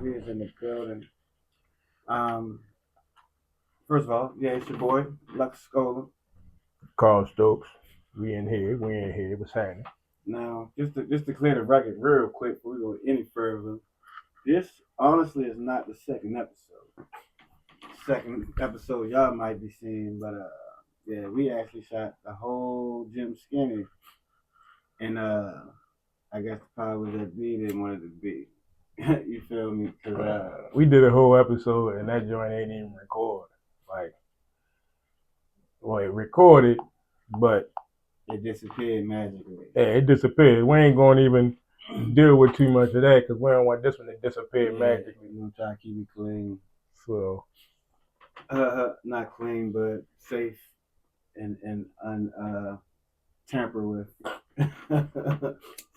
We is in the building. Um, First of all, yeah, it's your boy Lux Scholar. Carl Stokes. We in here. We in here. What's happening? Now, just to clear the record real quick before we go any further, this honestly is not the second episode. Second episode y'all might be seeing, but yeah, we actually shot the whole Jim Skinny, and I guess the power was that B didn't want it to be. You feel me? Cause We did a whole episode and that joint ain't even record. Like, well, it recorded, but it disappeared magically. yeah, it disappeared. We ain't gonna even deal with too much of that because we don't want this one to disappear magically. We're gonna try to keep it clean. So, not clean, but safe and tamper with.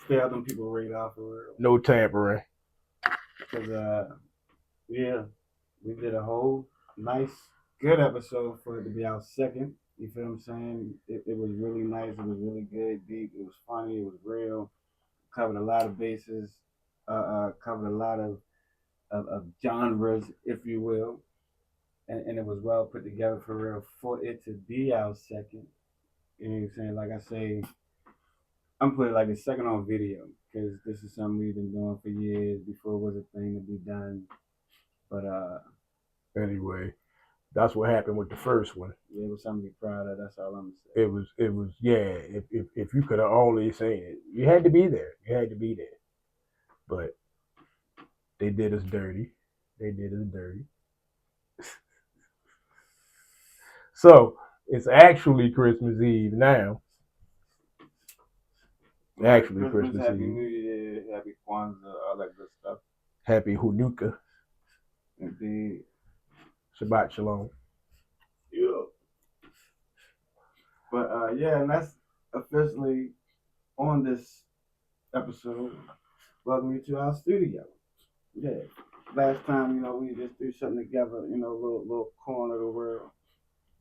Stay out them people radar for real. No tampering. Cause yeah, we did a whole nice, good episode for it to be our second. You feel what I'm saying? It was really nice. It was really good, deep. It was funny. It was real. Covered a lot of bases. Covered a lot of genres, if you will. And it was well put together for real for it to be our second. You know what I'm saying? Like I say, I'm putting like a second on video because this is something we've been doing for years before it was a thing to be done. But anyway, that's what happened with the first one. Yeah, it was something to be proud of. That's all I'm saying. It was yeah. If you could have only seen it, you had to be there. You had to be there. But they did us dirty. They did us dirty. So it's actually Christmas Eve now. Actually, Christmas Happy Eve. New Year, Happy Kwanzaa, all that good stuff. Happy Hanukkah. Indeed. Shabbat Shalom. Yeah. But yeah, and that's officially on this episode. Welcome you to our studio. Yeah. Last time, we just threw something together, a little corner of the world.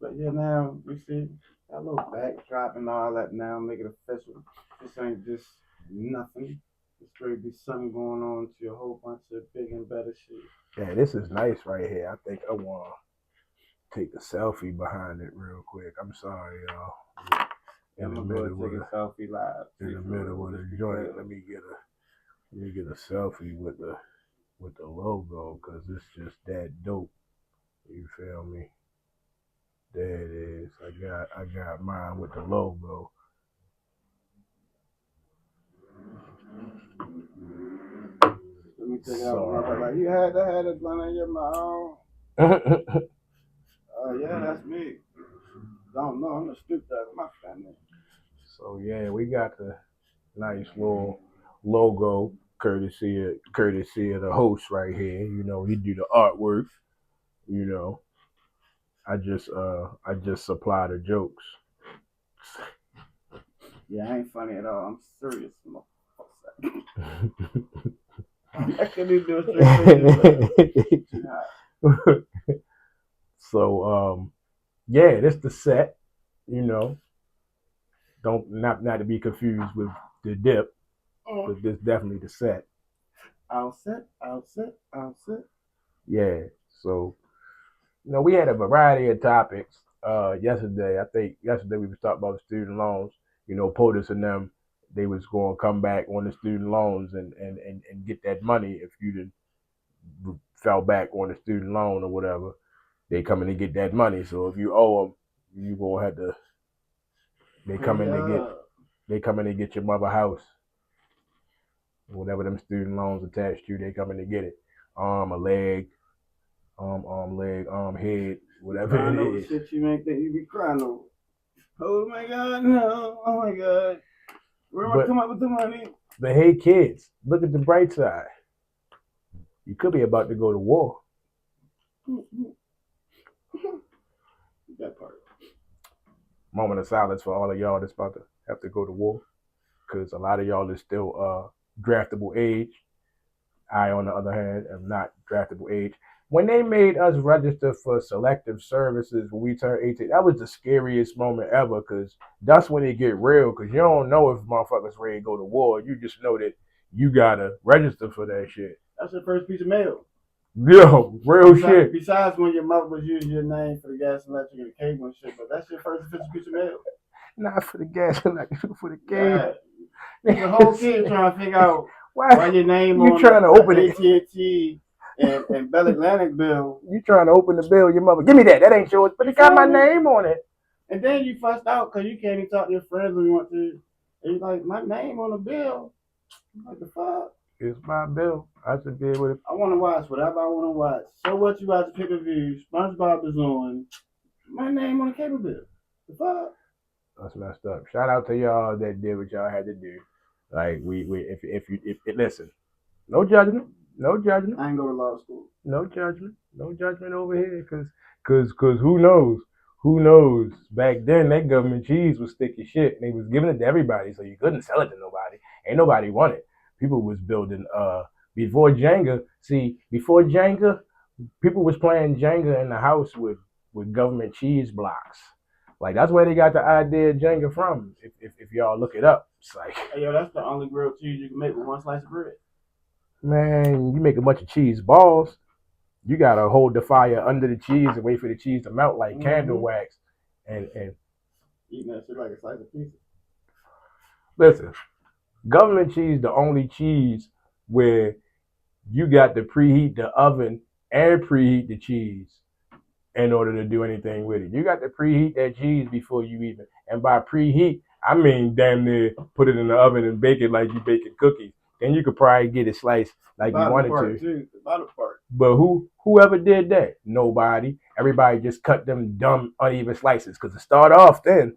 But yeah, now we see a little backdrop and all that now, make it official. This ain't just nothing. It's going to be something going on to a whole bunch of big and better shit. Yeah, this is nice right here. I think I want to take a selfie behind it real quick. I'm sorry, y'all. I'm gonna go take a selfie live. In the middle of the joint, let me get a selfie with the logo because it's just that dope. You feel me? There it is. I got mine with the logo. Let me take out. Like you had a blunt in your mouth. Yeah, that's me. Don't know. I'm the street dog. My family. So yeah, we got the nice little logo, courtesy of the host right here. He do the artwork. I just supply the jokes. Yeah, I ain't funny at all. I'm serious, I can't even do a straight So yeah, this the set. Don't not to be confused with the dip, but this definitely the set. I'll sit. Yeah. So we had a variety of topics yesterday. I think yesterday we was talking about student loans. POTUS and them, they was going to come back on the student loans and get that money if you didn't fell back on the student loan or whatever. They coming to get that money. So if you owe them, you gonna have to. They come in to get your mother house. Whatever them student loans attached to, they coming to get it. Arm, a leg, leg, head, whatever it is. Shit you ain't think you be crying over. Oh my God, no! Oh my God, where am I come up with the money? But hey, kids, look at the bright side. You could be about to go to war. That part. Moment of silence for all of y'all that's about to have to go to war, because a lot of y'all is still draftable age. I, on the other hand, am not draftable age. When they made us register for selective services when we turned 18, that was the scariest moment ever, because that's when it get real, because you don't know if motherfuckers ready to go to war. You just know that you got to register for that shit. That's the first piece of mail. Yo, real shit. Besides when your mother was using your name for the gas, electric, and cable and shit, but that's your first official piece of mail. Not for the gas, not for the game. Yeah. The whole kid trying to figure out why Why your name you on trying to the open it? AT&T and Bell Atlantic bill. You trying to open the bill? Your mother, give me that. That ain't yours, but it got my name on it. And then you fussed out because you can't even talk to your friends when you want to. And you're like, my name on the bill. What the fuck? It's my bill. I should be able to. I want to watch whatever I want to watch. So what you watch pay per view? SpongeBob is on. My name on the cable bill. The fuck? That's messed up. Shout out to y'all that did what y'all had to do. Like if listen, no judgment, no judgment. I ain't go to law school. No judgment, no judgment over here, cause who knows? Back then, that government cheese was sticky shit, and they was giving it to everybody, so you couldn't sell it to nobody. Ain't nobody want it. People was building before Jenga. See, before Jenga, people was playing Jenga in the house with government cheese blocks. Like that's where they got the idea of Jenga from. If y'all look it up, it's like, hey, yo, that's the only grilled cheese you can make with one slice of bread. Man, you make a bunch of cheese balls. You gotta hold the fire under the cheese and wait for the cheese to melt like candle wax. And eating that shit like a slice of pizza. Listen, government cheese the only cheese where you got to preheat the oven and preheat the cheese in order to do anything with it. You got to preheat that cheese before you even. And by preheat, I mean damn near put it in the oven and bake it like you baking cookies. Then you could probably get it sliced like you wanted to. Too. The bottom part. But whoever did that? Nobody. Everybody just cut them dumb uneven slices. Because to start off, then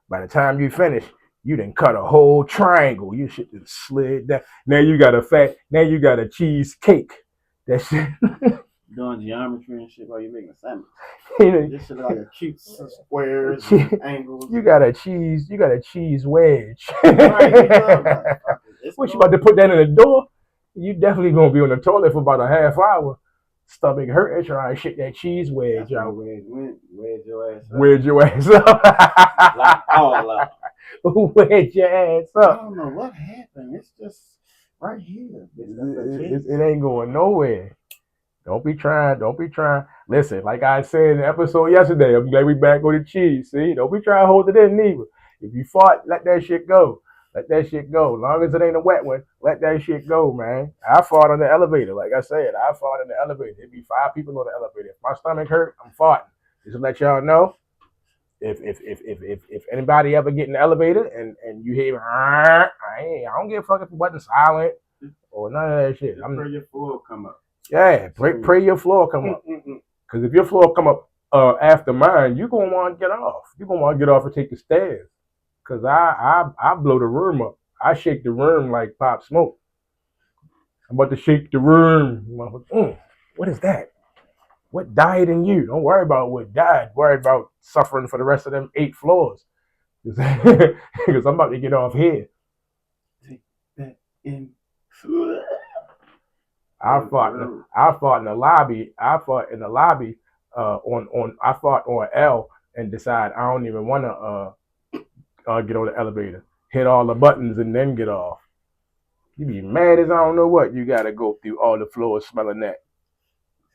by the time you finish, you done cut a whole triangle. You shit just slid down. Now you got a fat. Now you got a cheesecake. That shit. Doing geometry and shit while you're making a sandwich. You know, this shit like a cute squares and angles. You got a cheese wedge. What, you about to put that in the door? You definitely gonna be on the toilet for about a half hour. Stomach hurting, trying to shit that cheese wedge out. Wedge your ass up. Wedge your ass up. Like all up. Wedge your ass up. I don't know what happened. It's just right here. It ain't going nowhere. Don't be trying. Listen, like I said in the episode yesterday, I'm glad we back on the cheese. See, don't be trying to hold it in neither. If you fart, let that shit go. Let that shit go. As long as it ain't a wet one, let that shit go, man. I fart on the elevator. Like I said, I fart on the elevator. There'd be 5 people on the elevator. If my stomach hurt, I'm farting. Just to let y'all know. If anybody ever get in the elevator and you hear, I don't give a fuck if it wasn't silent or none of that shit. Pray your floor come up. Yeah, pray your floor come up. Because if your floor come up after mine, you're gonna want to get off. You're gonna want to get off and take the stairs. Cause I blow the room up. I shake the room like Pop Smoke. I'm about to shake the room. What is that? What died in you? Don't worry about what died. Worry about suffering for the rest of them 8 floors. Because I'm about to get off here. Take that in. I fought in the lobby. I fought on L and decide I don't even want to get on the elevator. Hit all the buttons and then get off. You be mad as I don't know what. You gotta go through all the floors smelling that.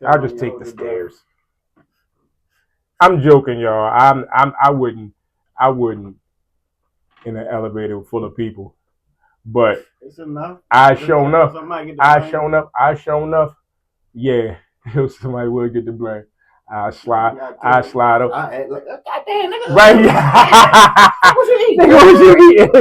I'll just take the stairs. I'm joking, y'all. I wouldn't in an elevator full of people. But it's enough. I shown up. Yeah, somebody will get the blame. I slide up. I act like, goddamn, nigga. Right. What you eating? Nigga, what you eating?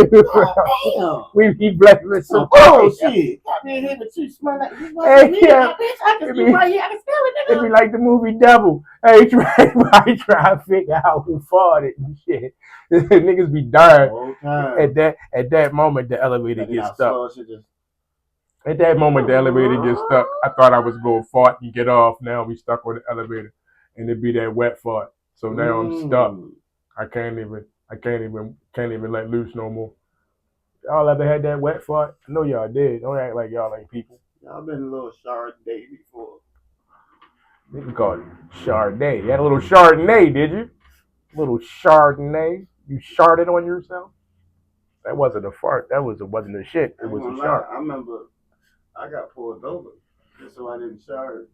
Damn. We eat breakfast. Oh, shit. Goddamn, here, but you smell like this. Hey, yeah. I can see right here. I can smell it, nigga. It be like the movie Devil. Hey, try to figure out who farted and shit. Niggas be dying. At that moment, the elevator gets stuck. At that moment, the elevator gets stuck. I thought I was going to fart and get off. Now we stuck on the elevator, and it be that wet fart. So now I'm stuck. I can't even let loose no more. Y'all ever had that wet fart? I know y'all did. Don't act like y'all ain't people. Y'all been a little Chardonnay before. You can call it Chardonnay. You had a little Chardonnay, did you? A little Chardonnay. You sharted on yourself? That wasn't a fart. Wasn't a shit. It was a shark. I remember I got pulled over So I didn't shower.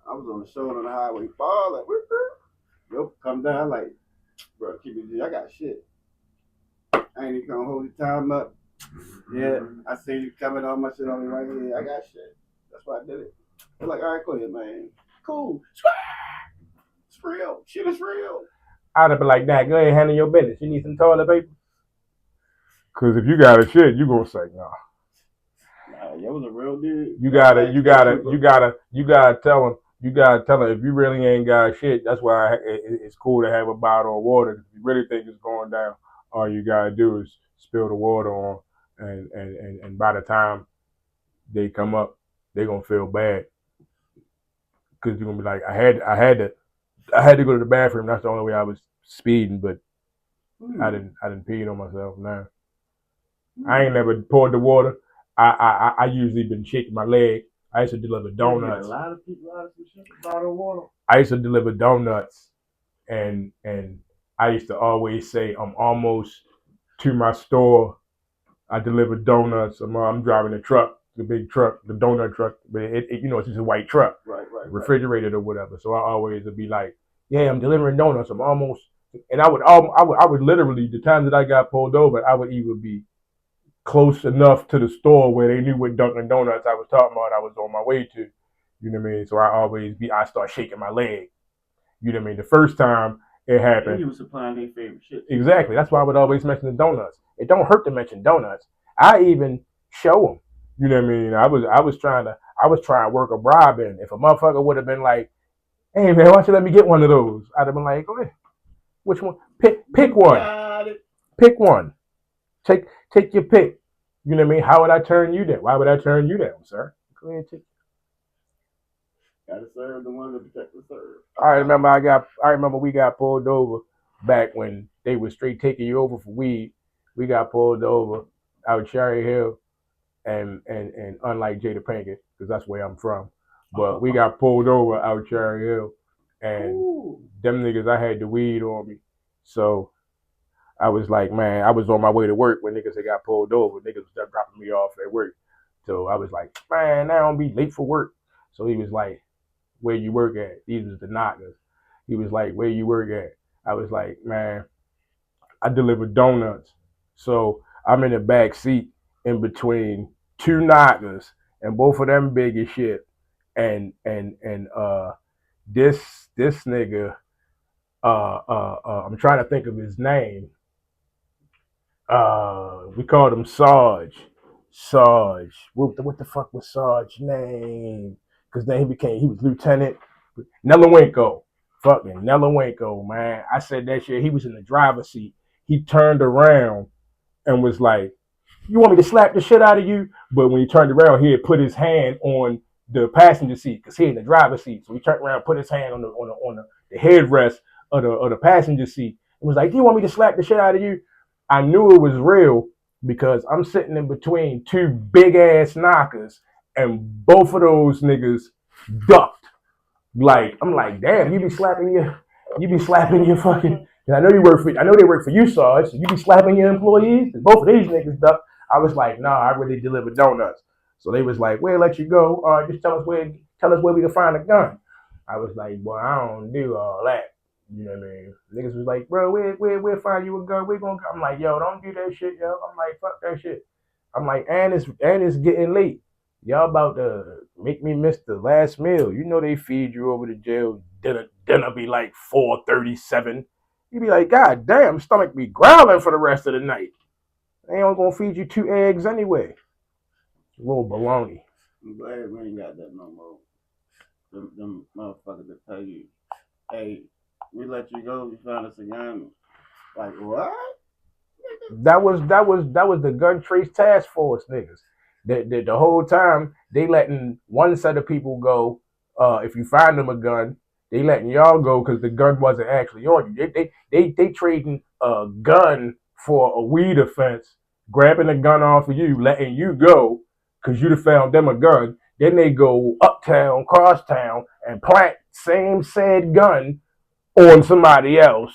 I was on the shoulder on the highway, fall like, whoop, whoop. Nope, come down like, bro, keep it G. I got shit. I ain't even gonna hold the time up. Yeah, I see you coming on my shit on me right here. I got shit. That's why I did it. They're like, all right, go ahead, man. Cool. It's real. Shit is real. I'd have been like, nah, go ahead and handle your business. You need some toilet paper? Because if you got a shit, you gonna say no. Nah, that was a real dude. You gotta tell him. You gotta tell him if you really ain't got shit. That's why it's cool to have a bottle of water. If you really think it's going down, all you gotta do is spill the water on, and by the time they come up, they gonna feel bad because you're gonna be like, I had to go to the bathroom. That's the only way I was speeding, but I didn't pee on myself. Nah. I ain't never poured the water. I usually been shaking my leg. I used to deliver donuts. A lot of people out of some shit bottle of water. I used to deliver donuts, and I used to always say I'm almost to my store. I deliver donuts. I'm driving a truck, the big truck, the donut truck, but it's just a white truck, right, refrigerated or whatever. So I always would be like, yeah, I'm delivering donuts. I'm almost, and I would literally the times that I got pulled over, I would either be close enough to the store where they knew what Dunkin' Donuts I was talking about. I was on my way to, you know what I mean. So I start shaking my leg. You know what I mean. The first time it happened, and you were supplying their favorite shit. Exactly. That's why I would always mention the donuts. It don't hurt to mention donuts. I even show them. You know what I mean. I was trying to work a bribe in. If a motherfucker would have been like, "Hey man, why don't you let me get one of those?" I'd have been like, "Go ahead. Which one? Pick one. Pick one. Take your pick. You know what I mean? How would I turn you down? Why would I turn you down, sir? Go ahead, take. Gotta serve the one to protect the serve. I remember we got pulled over back when they were straight taking you over for weed. We got pulled over out Cherry Hill, and unlike Jada Pinkett, because that's where I'm from, but we got pulled over out Cherry Hill, and them niggas, I had the weed on me, so I was like, man, I was on my way to work when niggas had got pulled over. Niggas was dropping me off at work. So I was like, man, now I'm be late for work. So he was like, where you work at? These was the knockers. He was like, where you work at? I was like, man, I deliver donuts. So I'm in the back seat in between two knockers, and both of them big as shit. And this nigga, I'm trying to think of his name. We called him Sarge. Sarge. What the fuck was Sarge's name? Because then he was Lieutenant Nelawinko. Fucking Nelawinko, man. I said that shit. He was in the driver's seat. He turned around and was like, "You want me to slap the shit out of you?" But when he turned around, he had put his hand on the passenger seat because he in the driver's seat. So he turned around, put his hand on the headrest of the passenger seat, and was like, "Do you want me to slap the shit out of you?" I knew it was real because I'm sitting in between two big ass knockers, and both of those niggas ducked. Like I'm like, damn, you be slapping your fucking. I know they work for you, Sarge. So you be slapping your employees. Both of these niggas ducked. I was like, nah, I really deliver donuts. So they was like, we'll let you go. All right, just tell us where we can find a gun. I was like, well, I don't do all that. You know what I mean? Niggas was like, bro, we'll find you a gun. We're gonna. I'm like, yo, don't do that shit, yo. I'm like, fuck that shit. I'm like, and it's getting late. Y'all about to make me miss the last meal. You know they feed you over to jail. Dinner be like 4:37. You be like, God damn, stomach be growling for the rest of the night. They ain't gonna feed you 2 eggs anyway. Little baloney. I'm glad we ain't got that no more. Them motherfuckers that tell you, hey, we let you go, you found us a gun. Like, what? That was the gun trace task force niggas. The whole time they letting one set of people go. If you find them a gun, they letting y'all go because the gun wasn't actually on you. They trading a gun for a weed offense, grabbing a gun off of you, letting you go because you'd have found them a gun. Then they go uptown, crosstown, and plant same said gun on somebody else.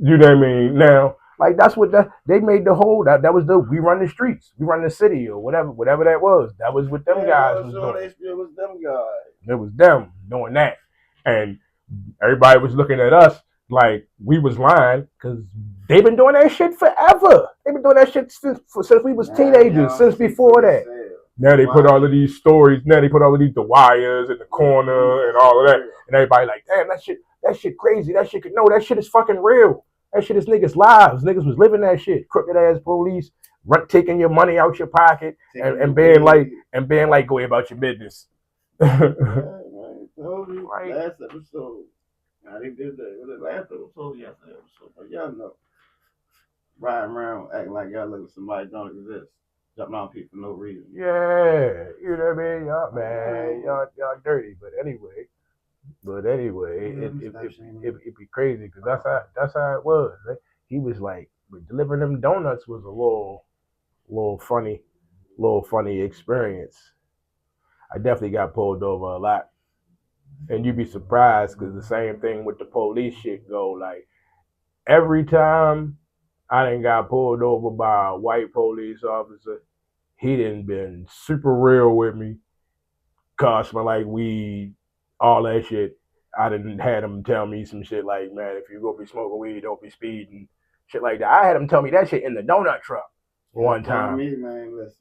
You know what I mean? Now, Like that's what they made the whole that was the we run the streets, we run the city or whatever that was. That was what them guys was doing. It was them guys. It was them doing that, and everybody was looking at us like we was lying because they've been doing that shit forever. They've been doing that shit since we was teenagers, since before that. Now they put all of these stories. Now they put all of these the wires in the corner and all of that, and everybody like, damn, that shit crazy. That shit, no, that shit is fucking real. That shit is niggas' lives. Niggas was living that shit. Crooked ass police, taking your money out your pocket and being like, go about your business. Right. Last episode, I didn't do that. It was the last episode, yesterday episode, but y'all know, riding around acting like y'all look at somebody don't exist. Jumping on people for no reason. Yeah, you know what I mean? Y'all, man, y'all dirty. But anyway, it'd be crazy because that's how it was. He was like, but delivering them donuts was a little funny experience. I definitely got pulled over a lot, and you'd be surprised because the same thing with the police shit go. Like every time I done got pulled over by a white police officer, he done been super real with me, cost me like weed, all that shit. I done had him tell me some shit like, man, if you go be smoking weed, don't be speeding, shit like that. I had him tell me that shit in the donut truck one time. Me, man, listen,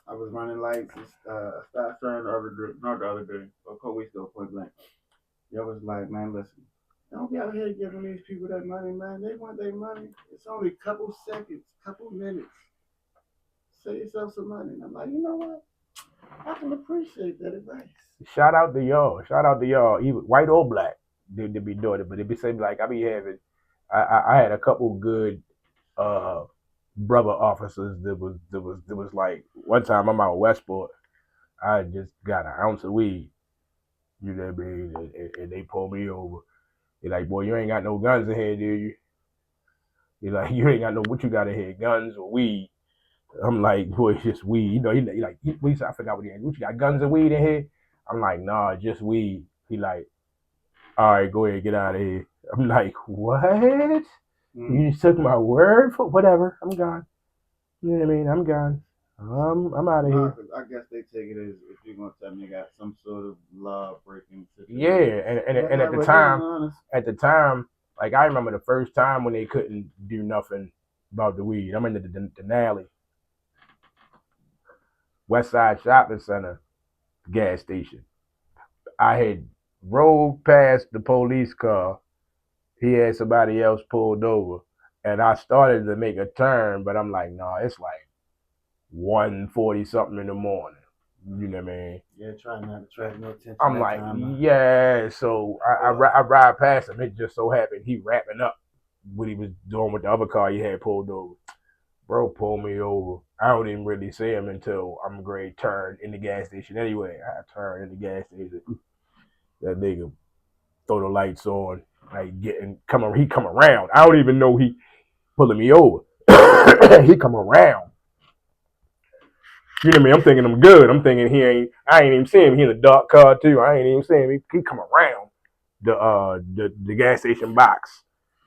I was running lights, stop sign not the other day, a couple weeks ago, point blank. Yo was like, man, listen, don't be out here giving these people that money, man. They want their money. It's only a couple seconds, couple minutes. Save yourself some money. And I'm like, you know what? I can appreciate that advice. Shout out to y'all. Even white or black, they be doing it, but it be saying like I be having. I had a couple good brother officers that was like one time I'm out Westport. I just got an ounce of weed. You know what I mean? And they pulled me over. They're like, boy, you ain't got no guns in here, do you? You're like, you ain't got no what you got in here, guns or weed. I'm like, boy, it's just weed. You know, he like, I forgot what he had. What you got, guns and weed in here? I'm like, nah, just weed. He like, all right, go ahead, get out of here. I'm like, what? You just took my word for whatever. I'm gone. You know what I mean? I'm gone. I'm out of here. I guess they take it as if you're gonna tell me you got some sort of law breaking situation. Yeah, and at the time, like I remember the first time when they couldn't do nothing about the weed. I'm in the Denali, West Side Shopping Center gas station. I had rolled past the police car. He had somebody else pulled over, and I started to make a turn, but I'm like, no, it's like 1:40 something in the morning. You know what I mean? Yeah, trying not to attract no attention. I'm like, yeah. So I ride past him. It just so happened he wrapping up what he was doing with the other car he had pulled over. Bro pulled me over. I don't even really see him until I'm going to turn in the gas station anyway. I turn in the gas station. That nigga throw the lights on, like he come around. I don't even know he pulling me over. He come around. You know what I mean? I'm thinking I'm good. I'm thinking I ain't even seeing him. He in a dark car too. I ain't even seeing him. He come around the gas station box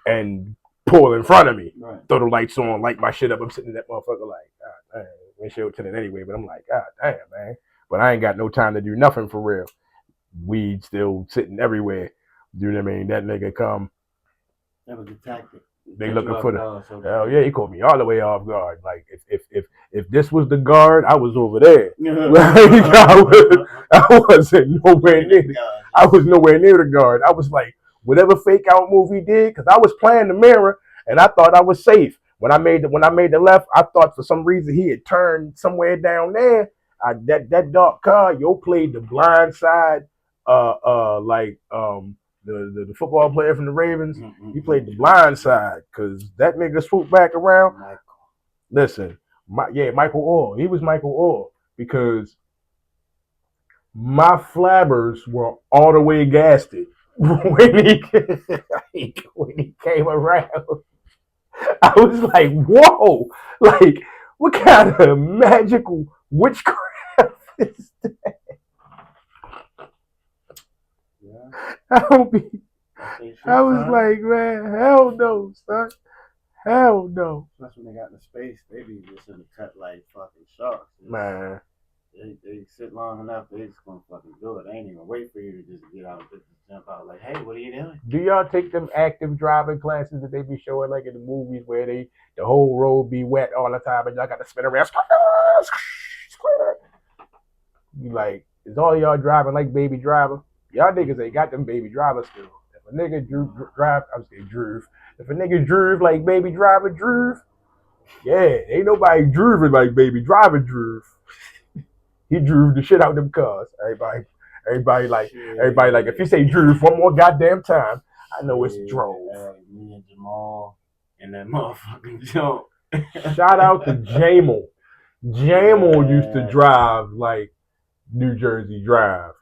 and pull in front of me. Right. Throw the lights on, light my shit up. I'm sitting in that motherfucker like, God damn. Windshield tinted anyway, but I'm like, God damn, man. But I ain't got no time to do nothing for real. Weed still sitting everywhere. You know what I mean? That nigga come. That was the tactic. They looking for hell yeah, he caught me all the way off guard. Like if this was the guard, I was over there. Like, I wasn't nowhere near. I was nowhere near the guard. I was like whatever fake out move he did, because I was playing the mirror and I thought I was safe. When I made the left, I thought for some reason he had turned somewhere down there. That dark car, played the blind side, the football player from the Ravens. He played the blind side because that nigga swooped back around. Listen, Michael Orr. He was Michael Orr because my flabbers were all the way gasted when he came around. I was like, whoa, like what kind of magical witchcraft is that? Yeah. I was like, man, hell no, son. Hell no. Plus, when they got in the space, they be just in the cut like fucking sharks. Man. They sit long enough, they just gonna fucking do it. They ain't even wait for you to just get out, just jump out like, hey, what are you doing? Do y'all take them active driving classes that they be showing like in the movies where the whole road be wet all the time and y'all got to spin around? You like, is all y'all driving like Baby Driver? Y'all niggas ain't got them Baby Driver skills. If a nigga drive, I'm saying Drew. If a nigga drew like Baby Driver drew, yeah, ain't nobody driving like Baby Driver drew. He drew the shit out of them cars. Everybody like, everybody like. If you say drew one more goddamn time, I know it's drove. Me and Jamal and that motherfucking jump. Shout out to Jamal. Jamal used to drive like New Jersey Drive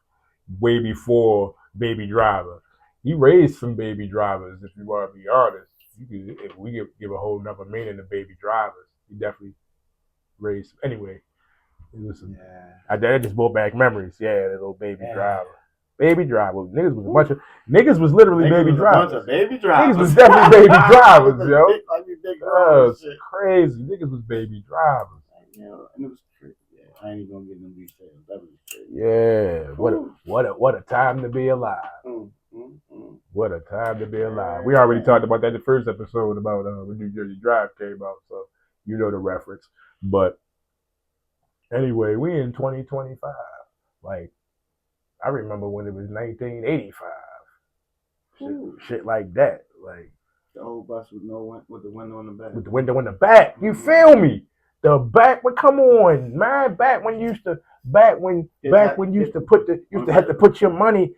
way before Baby Driver. He raised some baby drivers, if you want to be honest. If we give a whole nother meaning to baby drivers, he definitely raised. Anyway, it was some. That just brought back memories. Yeah, that little baby driver. Baby driver. Niggas was a bunch of niggas was literally niggas baby was drivers. A bunch of baby drivers. Niggas was definitely baby drivers, yo. Big That's crazy. Niggas was baby drivers. You know, and it was crazy. Yeah, I ain't even gonna get into details. That was crazy. Yeah. What a time to be alive. What a time to be alive. We already talked about that in the first episode about when New Jersey Drive came out, so you know the reference. But anyway, we in 2025. Like, I remember when it was 1985. Shit like that. Like the old bus with the window in the back. With the window in the back. You feel me? The back. Well, come on, man. Back when you used to have to put your money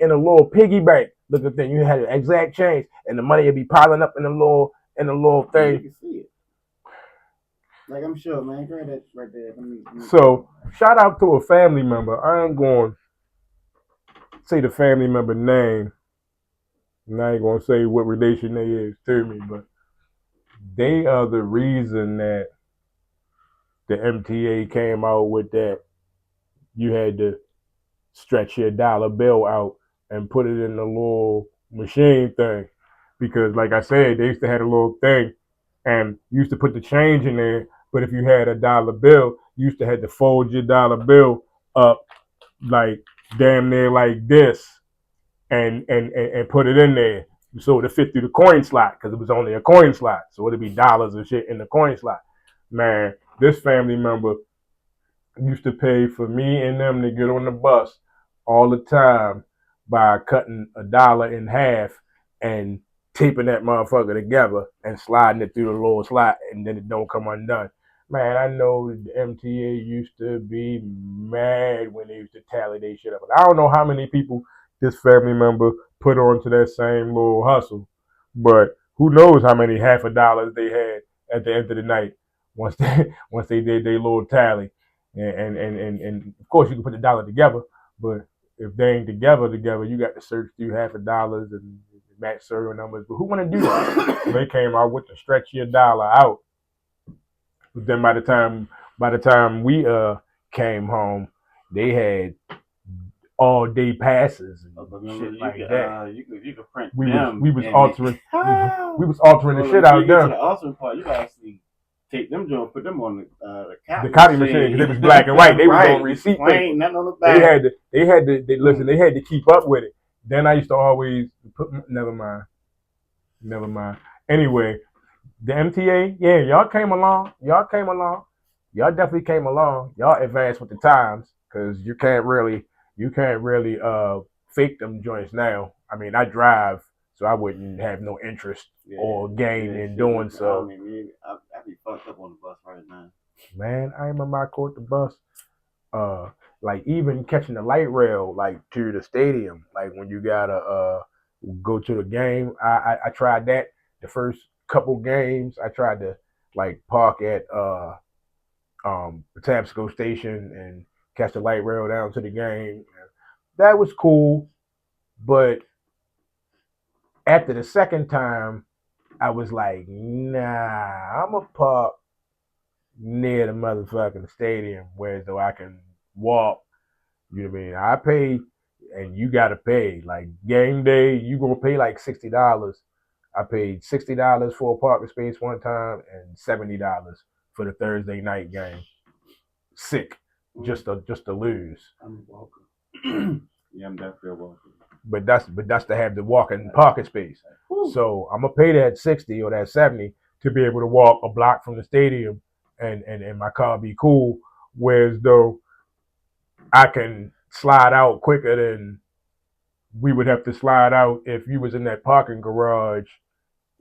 in a little piggy bank. Look at that. You had an exact change, and the money would be piling up in a little thing. You can see it. Like, I'm sure, man. Grab that right there. So, shout out to a family member. I ain't going to say the family member name. And I ain't going to say what relation they is to me, but they are the reason that the MTA came out with that you had to stretch your dollar bill out and put it in the little machine thing. Because, like I said, they used to have a little thing and you used to put the change in there. But if you had a dollar bill, you used to have to fold your dollar bill up like damn near like this and put it in there so it'd fit through the coin slot because it was only a coin slot. So it'd be dollars and shit in the coin slot. Man, this family member used to pay for me and them to get on the bus all the time by cutting a dollar in half and taping that motherfucker together and sliding it through the little slot and then it don't come undone. Man, I know the MTA used to be mad when they used to tally their shit up. And I don't know how many people this family member put onto that same little hustle, but who knows how many half a dollars they had at the end of the night once they did their little tally. And of course you can put the dollar together, but if they ain't together, you got to search through half a dollars and match serial numbers. But who want to do that? So they came out with the stretch your dollar out. But then by the time we came home, they had all day passes and shit like that. You could print we them. We was altering the shit out there. To the altering part, you gotta actually take them joints, put them on the copy machine because it was black and white. They was on receipt paper. Nothing on the back. They had to keep up with it. Then I used to always put. Never mind. Anyway, the MTA, yeah, y'all came along. Y'all definitely came along. Y'all advanced with the times because you can't really fake them joints now. I mean, I drive, so I wouldn't have no interest or gain in doing so. I'd be fucked up on the bus right now. Man, I remember I caught the bus. Like even catching the light rail, like to the stadium, like when you gotta go to the game. I tried that the first couple games. I tried to like park at Patapsco Station and catch the light rail down to the game. That was cool, but after the second time, I was like, nah, I'm gonna park near the motherfucking stadium where though I can walk. You know what I mean? I pay and you gotta pay. Like game day, you gonna pay like $60 I paid $60 for a parking space one time and $70 for the Thursday night game. Sick, just to lose. I'm a walker. Yeah, I'm definitely a walker. But that's to have the walking parking space. So I'm gonna pay that 60 or that 70 to be able to walk a block from the stadium and my car be cool. Whereas though I can slide out quicker than we would have to slide out if you was in that parking garage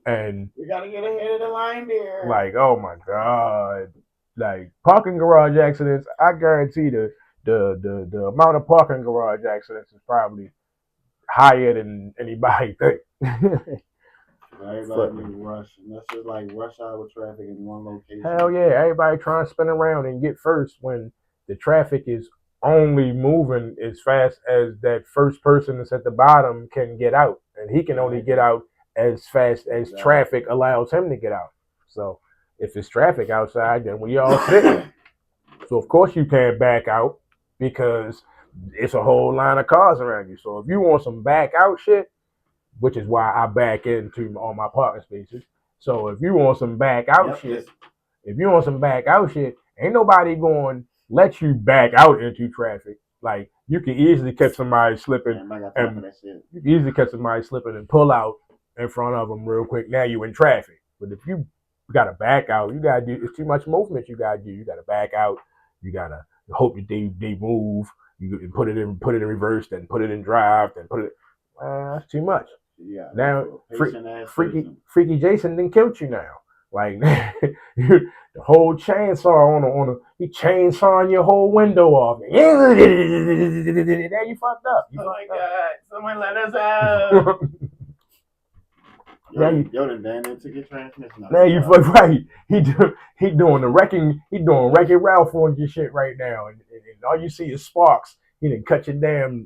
and we gotta get ahead of the line there. Like, oh my God. Like parking garage accidents, I guarantee the amount of parking garage accidents is probably higher than anybody think. Everybody be rushing. That's just like rush hour traffic in one location. Hell yeah, everybody trying to spin around and get first when the traffic is only moving as fast as that first person that's at the bottom can get out. And he can only get out as fast as traffic allows him to get out. So if it's traffic outside, then we all sitting. So of course you can't back out because it's a whole line of cars around you. So if you want some back out shit, which is why I back into all my parking spaces. So if you want some back out shit, ain't nobody going to let you back out into traffic. Like you can easily catch somebody slipping, and you can easily catch somebody slipping and pull out in front of them real quick. Now you in traffic. But if you got to back out, you got to do. It's too much movement. You got to do. You got to back out. You got to hope that they move. You put it in reverse, then put it in drive, then put it. That's too much. Yeah. Now, Freaky Jason didn't kill you now. Like the whole chainsaw he chainsawing your whole window off. Now you fucked up. God! Someone let us out. Yo, done damn near took your transmission. Now you fuck right. He doing the wrecking. He doing Wreck-It Ralph on your shit right now, and all you see is sparks. He didn't cut your damn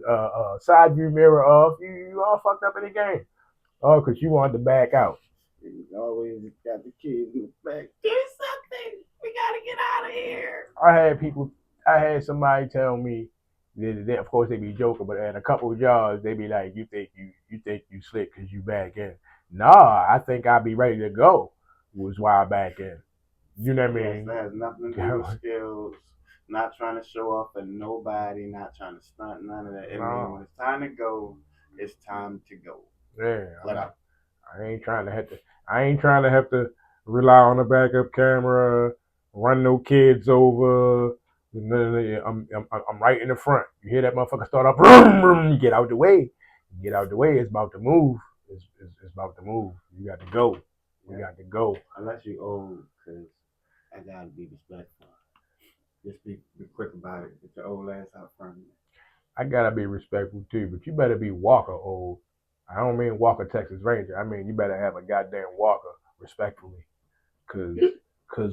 side view mirror off. You all fucked up in the game. Oh, because you wanted to back out. You always got the kids in the back. Do something. We gotta get out of here. I had somebody tell me, they, of course they be joking, but at a couple of jobs they be like, you think you slick because you back in. Nah, I think I'll be ready to go. Was why I back in. You know what I mean? That has nothing to do with skills. Not trying to show off for nobody. Not trying to stunt. None of that. I mean, when it's time to go, it's time to go. Yeah. I ain't trying to have to rely on a backup camera, run no kids over. I'm right in the front. You hear that motherfucker start up, you get out the way. It's about to move. It's about to move. You got to go. Got to go. Unless you old, because I gotta be respectful. Just be quick about it. Get your old ass out front. I gotta be respectful too, but you better be Walker old. I don't mean Walker Texas Ranger. I mean you better have a goddamn Walker, respectfully. Cause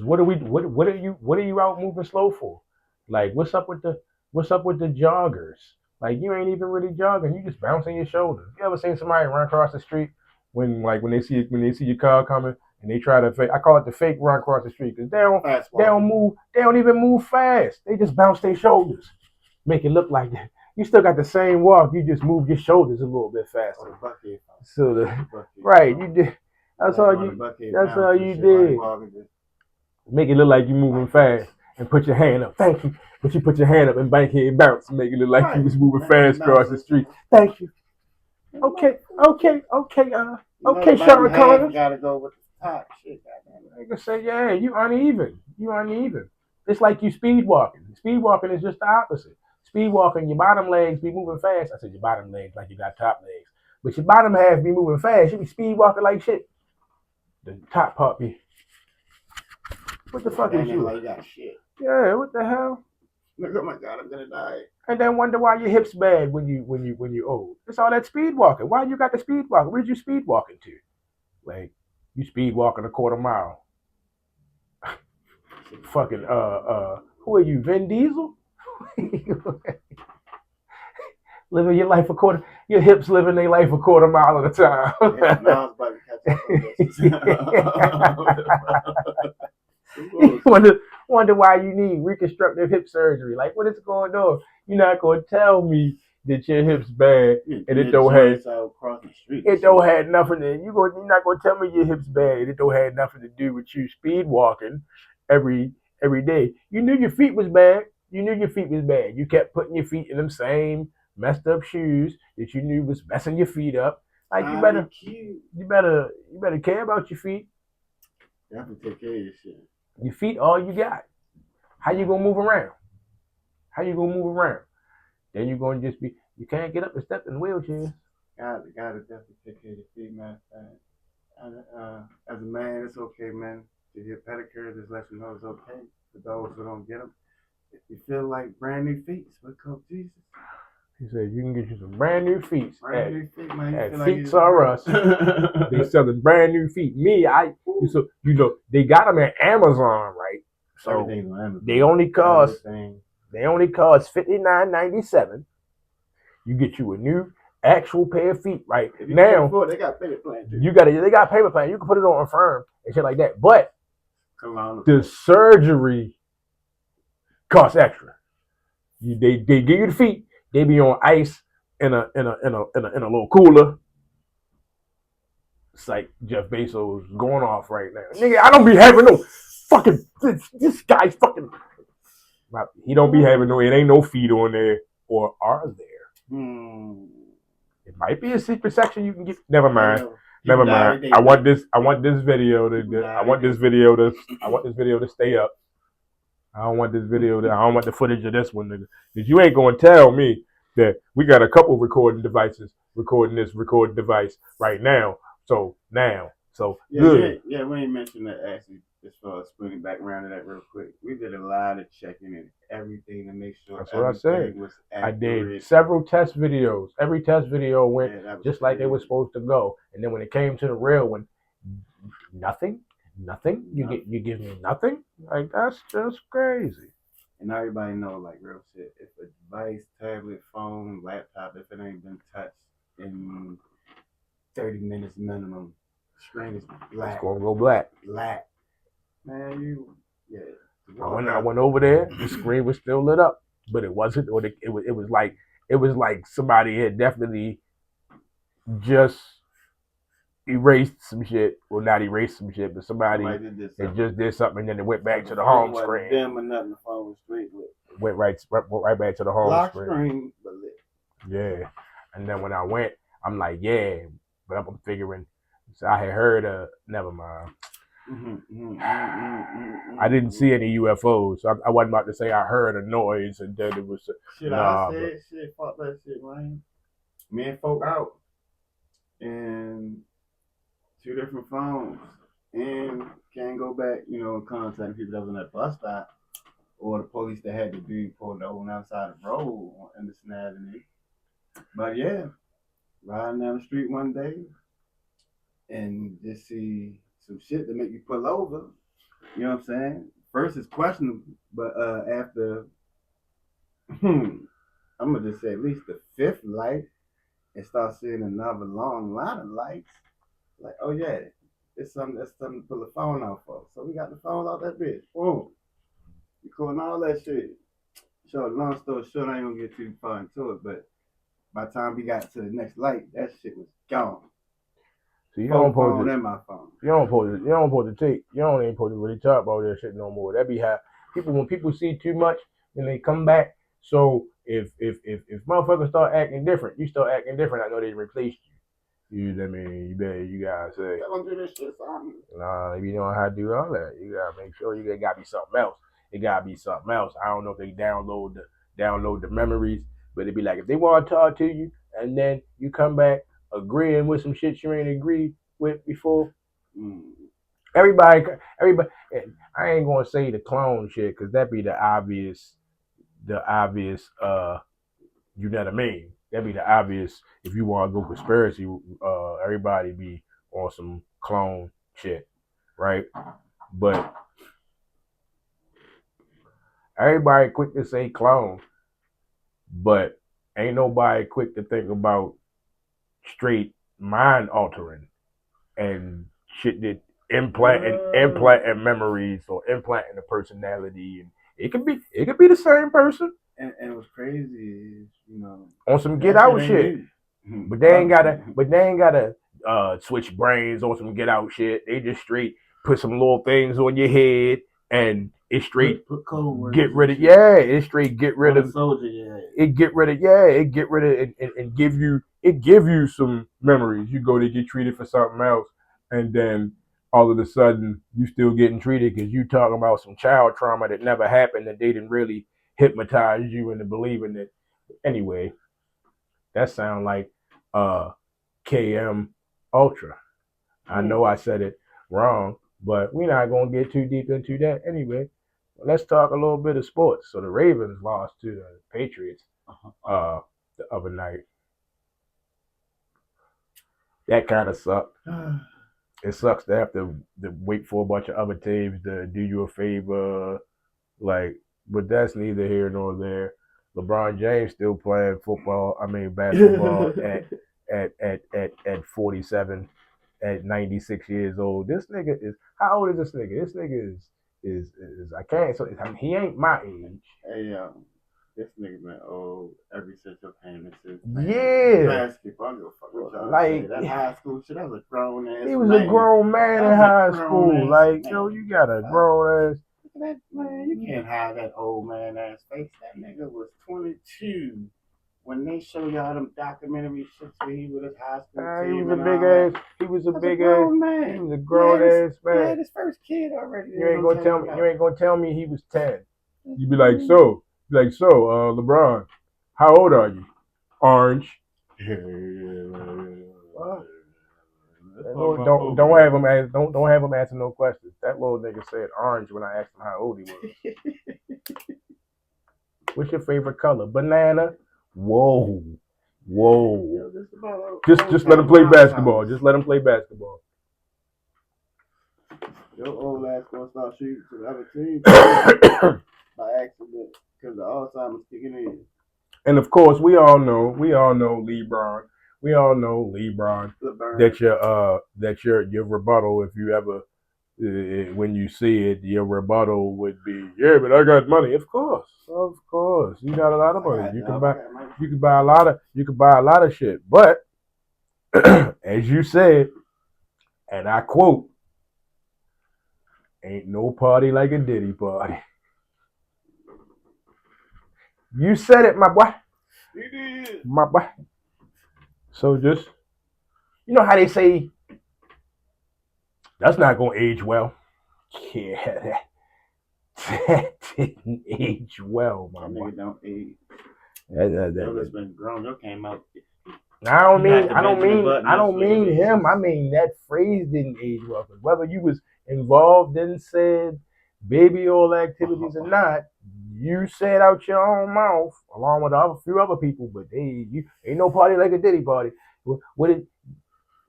what are you out moving slow for? Like what's up with the joggers? Like you ain't even really jogging. You just bouncing your shoulders. You ever seen somebody run across the street when they see your car coming and they try to fake? I call it the fake run across the street because they don't move. They don't even move fast. They just bounce their shoulders, make it look like that. You still got the same walk. You just move your shoulders a little bit faster. Right, you did. That's all you did. Make it look like you're moving fast and put your hand up. Thank you. But you put your hand up and bank it and bounce and make it look like you was moving fast across the street. Thank you. Okay, Sean Connors. Gotta go with the top shit. I can say, yeah, you uneven. It's like you speed walking. Speed walking is just the opposite. Speed walking, your bottom legs be moving fast. I said your bottom legs like you got top legs. But your bottom half be moving fast. You be speed walking like shit. The top part be. What the fuck is you? Like that shit. Yeah, what the hell? Oh my God, I'm gonna die. And then wonder why your hips bad when you old. It's all that speed walking. Why you got the speed walking? Where did you speed walking to? Like you speed walking a quarter mile. Fucking who are you, Vin Diesel? Living your life your hips living their life a quarter mile at a time. Yeah, now I was about to catch up. Wonder why you need reconstructive hip surgery. Like what is going on? You're not gonna tell me that your hips bad, and it don't have nothing. You're not gonna tell me your hips bad, and it don't have nothing to do with you speed walking every every day. You knew your feet was bad. You knew your feet was bad. You kept putting your feet in them same messed up shoes that you knew was messing your feet up. Like you better care about your feet. You have to take care of your shit. Your feet, all you got. How you gonna move around? How you gonna move around? Then you're gonna just be. You can't get up and step in wheelchairs. Gotta definitely take care of your feet, man. As a man, it's okay, man. To get pedicures, just let you know it's okay. For those who don't get them, if you feel like brand new feet, but come Jesus. He said you can get you some brand new feet. Brand new feet, man. At Feet Are Us. They selling brand new feet. So they got them at Amazon, right? So they only cost $59.97. You get you a new actual pair of feet, right? Now they got payment plan too. They got payment plan. You can put it on Affirm and shit like that. But the surgery costs extra. They give you the feet. They be on ice in a little cooler. It's like Jeff Bezos going off right now. Nigga, I don't be having no fucking this guy's fucking. He don't be having no. It ain't no feet on there, or are there? It might be a secret section you can get. Never mind. I want this video to stay up. I don't want the footage of this one, nigga. Because you ain't gonna tell me that we got a couple recording devices recording this recording device right now. So good. Yeah, we ain't mentioned that actually. As far as spinning back around to that real quick, we did a lot of checking and everything to make sure. That's what I said. Was I did several test videos. Every test video went just like they were supposed to go. And then when it came to the real one, nothing. You give me nothing. Like that's just crazy. And everybody know, like real shit. If a device, tablet, phone, laptop, if it ain't been touched in 30 minutes minimum, screen is black. It's gonna go black. Black. Man, I went over there. The screen was still lit up, but it wasn't. Or it was like somebody had definitely just erased some shit. Well, not erased some shit, but somebody just did something, and then it went back to the home screen. Dim or nothing. The phone was straight lit. Went right back to the home Lock screen, but lit. Yeah, and then when I went, I'm like, yeah, but I'm figuring. So I had heard never mind. I didn't see any UFOs. So I wasn't about to say I heard a noise and then it was. I said, fuck that shit, man. Me and folk out and 2 different phones and can't go back, and contact people that was on that bus stop or the police that had to be pulled over on the outside of the road in the snag. But yeah, riding down the street one day and just see some shit that make you pull over. You know what I'm saying? First it's questionable, but after I'm gonna just say at least the 5th light and start seeing another long line of lights, like, oh yeah, that's something to pull the phone out for. So we got the phone out that bitch. Boom. Recording all that shit. So long story short, I ain't gonna get too far into it, but by the time we got to the next light, that shit was gone. So you don't post it in my phone. You don't even supposed to really talk about that shit no more. That be how when people see too much, then they come back. So if motherfuckers start acting different, you start acting different. I know they replaced you. You gotta say. Don't do this shit, son. Nah, you know how to do all that. You gotta make sure it gotta be something else. It gotta be something else. I don't know if they download the memories, but it'd be like if they want to talk to you and then you come back agreeing with some shit you ain't agreed with before. Everybody, I ain't gonna say the clone shit because that'd be the obvious, you know what I mean? That'd be the obvious if you want to go conspiracy, everybody be on some clone shit, right? But everybody quick to say clone, but ain't nobody quick to think about straight mind altering and shit that implanting memories or implanting a personality, and it could be the same person. and what's crazy is, on some get that shit out ain't shit. new. But they ain't gotta switch brains on some get out shit. They just straight put some little things on your head and it straight put code words get rid of shit. it straight get rid On of a soldier, yeah. it get rid of and give you some memories. You go to get treated for something else and then all of a sudden you still getting treated because you talking about some child trauma that never happened and they didn't really hypnotize you into believing it. Anyway, that sound like KM Ultra. I know I said it wrong, but we're not gonna get too deep into that anyway. Let's talk a little bit of sports. So the Ravens lost to the Patriots the other night. That kind of sucked. It sucks to have to wait for a bunch of other teams to do you a favor, like, but that's neither here nor there. LeBron James still playing football. I mean basketball at 47, at 96 years old. This nigga is how old is this nigga? This nigga is I can't so I mean, he ain't my age. Hey, this nigga been old ever since your payments since basketball. I don't give a fuck what y'all say. That high school shit, that was a grown ass. He was a grown man in high school. Like, yo, you got a grown ass. Look at that man. You can't hide that old man ass face. That nigga was 22 when they show y'all them documentary shits where he with his high school team. He was a big ass. He was a big ass man. He was a grown ass man. He had his first kid already. You ain't gonna tell me he was 10. You be like, so, LeBron, how old are you? Orange. Don't have him answer no questions. That little nigga said orange when I asked him how old he was. What's your favorite color? Banana. Whoa. Just let him play basketball. Just let him play basketball. Your old ass gonna start shooting to the other team by accident because the Alzheimer's kicking in. And of course, we all know LeBron. We all know LeBron. That your rebuttal, if you ever when you see it, your rebuttal would be, yeah, but I got money. Of course, you got a lot of money. You can buy a lot of shit. But as you said, and I quote, "Ain't no party like a Diddy party." You said it, my boy. My boy. So just, you know how they say, that's not going to age well. Yeah, that didn't age well, my boy. Nigga don't age. That's been grown. That came out. I don't mean him. I mean that phrase didn't age well. Whether you was involved in said baby oil activities or not, you said out your own mouth, along with a few other people, but you ain't no party like a Diddy party. What it?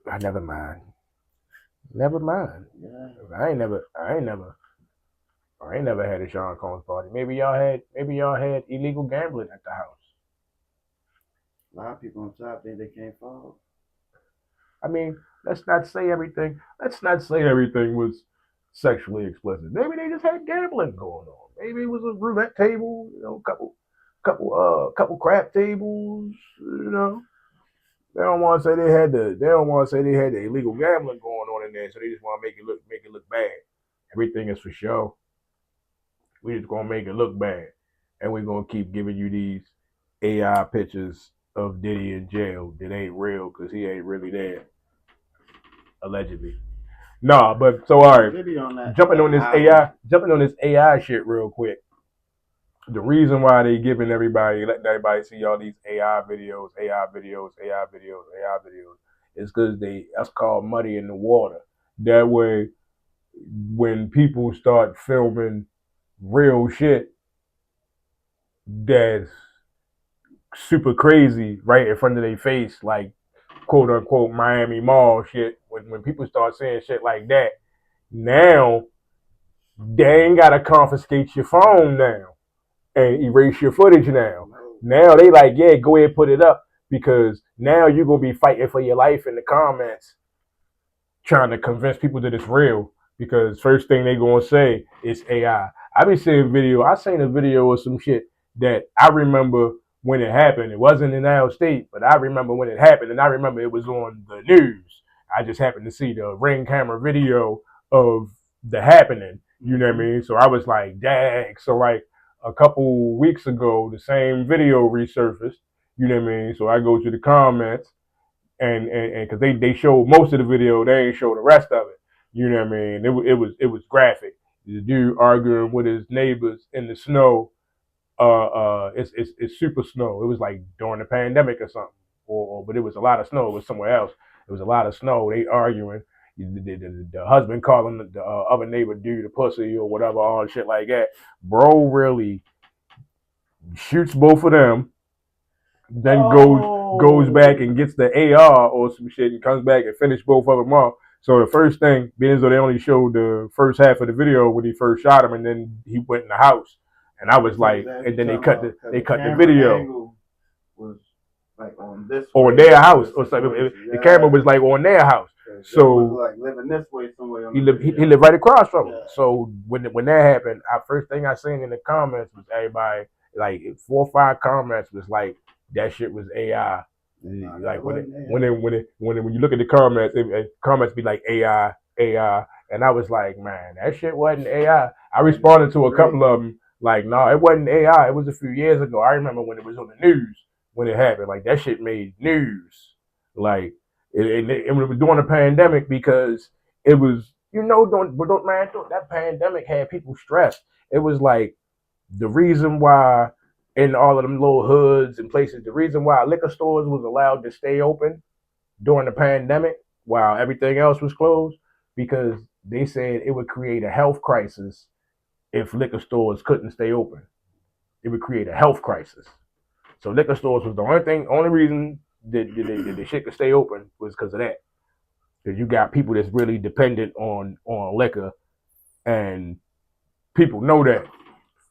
Never mind. Yeah. I ain't never had a Sean Combs party. Maybe y'all had illegal gambling at the house. A lot of people on top think they can't fall. I mean, let's not say everything was sexually explicit. Maybe they just had gambling going on. Maybe it was a roulette table, couple crap tables, They don't want to say they had the illegal gambling going on in there, so they just want to make it look bad. Everything is for show. We just gonna make it look bad, and we're gonna keep giving you these AI pictures of Diddy in jail that ain't real because he ain't really there, allegedly. Nah, but so all right, jumping on this AI shit real quick. The reason why they letting everybody see all these AI videos, is because that's called muddy in the water. That way, when people start filming real shit that's super crazy right in front of their face, like quote unquote Miami Mall shit, when people start saying shit like that, now they ain't gotta confiscate your phone now and erase your footage now. Now they like, yeah, go ahead and put it up because now you're gonna be fighting for your life in the comments, trying to convince people that it's real. Because first thing they gonna say is AI. I seen a video of some shit that I remember when it happened. It wasn't in our state, but I remember when it happened, and I remember it was on the news. I just happened to see the ring camera video of the happening. You know what I mean? So I was like, dang. So like a couple weeks ago, the same video resurfaced. You know what I mean? So I go to the comments and because they showed most of the video, they ain't show the rest of it. You know what I mean? It was graphic. The dude arguing with his neighbors in the snow. It's super snow. It was like during the pandemic or something, but it was a lot of snow. It was somewhere else. It was a lot of snow. They arguing. The husband calling the other neighbor dude a pussy or whatever, all shit like that. Bro really shoots both of them, then goes back and gets the AR or some shit and comes back and finish both of them off. So the first thing, being as though they only showed the first half of the video when he first shot him, and then he went in the house, and I was like, and then they cut the video was like on this on their house or something. The camera was like on their house. So like living this way somewhere. He lived right across from him. So when that happened, first thing I seen in the comments was everybody like 4 or 5 comments was like that shit was AI. Like when you look at the comments, comments be like AI, and I was like, man, that shit wasn't AI. I responded to a couple of them like, no, it wasn't AI. It was a few years ago. I remember when it was on the news when it happened. Like that shit made news. Like it was during the pandemic because it was, man, that pandemic had people stressed. It was like the reason why in all of them little hoods and places, the reason why liquor stores was allowed to stay open during the pandemic while everything else was closed, because they said it would create a health crisis if liquor stores couldn't stay open. It would create a health crisis. So liquor stores was the only reason that the shit could stay open was because of that. Because you got people that's really dependent on liquor, and people know that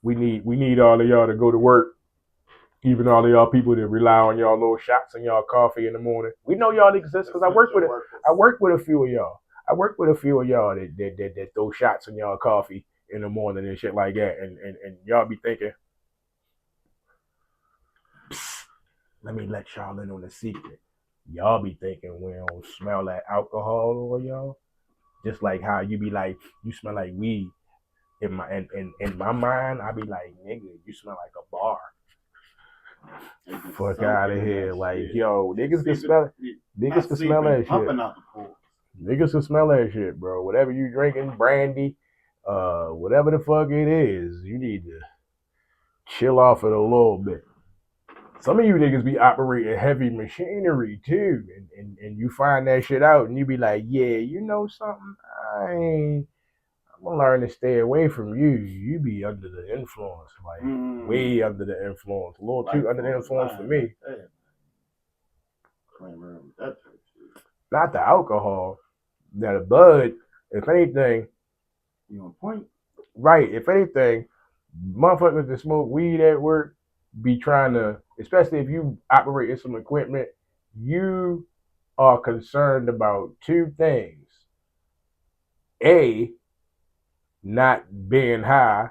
we need all of y'all to go to work. Even all of y'all people that rely on y'all little shots and y'all coffee in the morning. We know y'all exist because I work with a few of y'all. I work with a few of y'all that throw shots in y'all coffee in the morning and shit like that. And y'all be thinking, let me let y'all in on the secret. Y'all be thinking we don't smell that alcohol on y'all. Just like how you be like, you smell like weed. In my mind, I be like, nigga, you smell like a bar. Fuck out of here. Like, yo, niggas can smell it. Niggas can smell that shit. Niggas can smell that shit, bro. Whatever you drinking, brandy, whatever the fuck it is, you need to chill off it a little bit. Some of you niggas be operating heavy machinery too, and you find that shit out, and you be like, yeah, you know something, I'm gonna learn to stay away from you. You be under the influence, like way under the influence, a little too under the influence for me. Not the alcohol, that the bud. If anything, you on point. Right. If anything, motherfuckers that smoke weed at work be trying to, especially if you operate in some equipment, you are concerned about 2 things. A, not being high,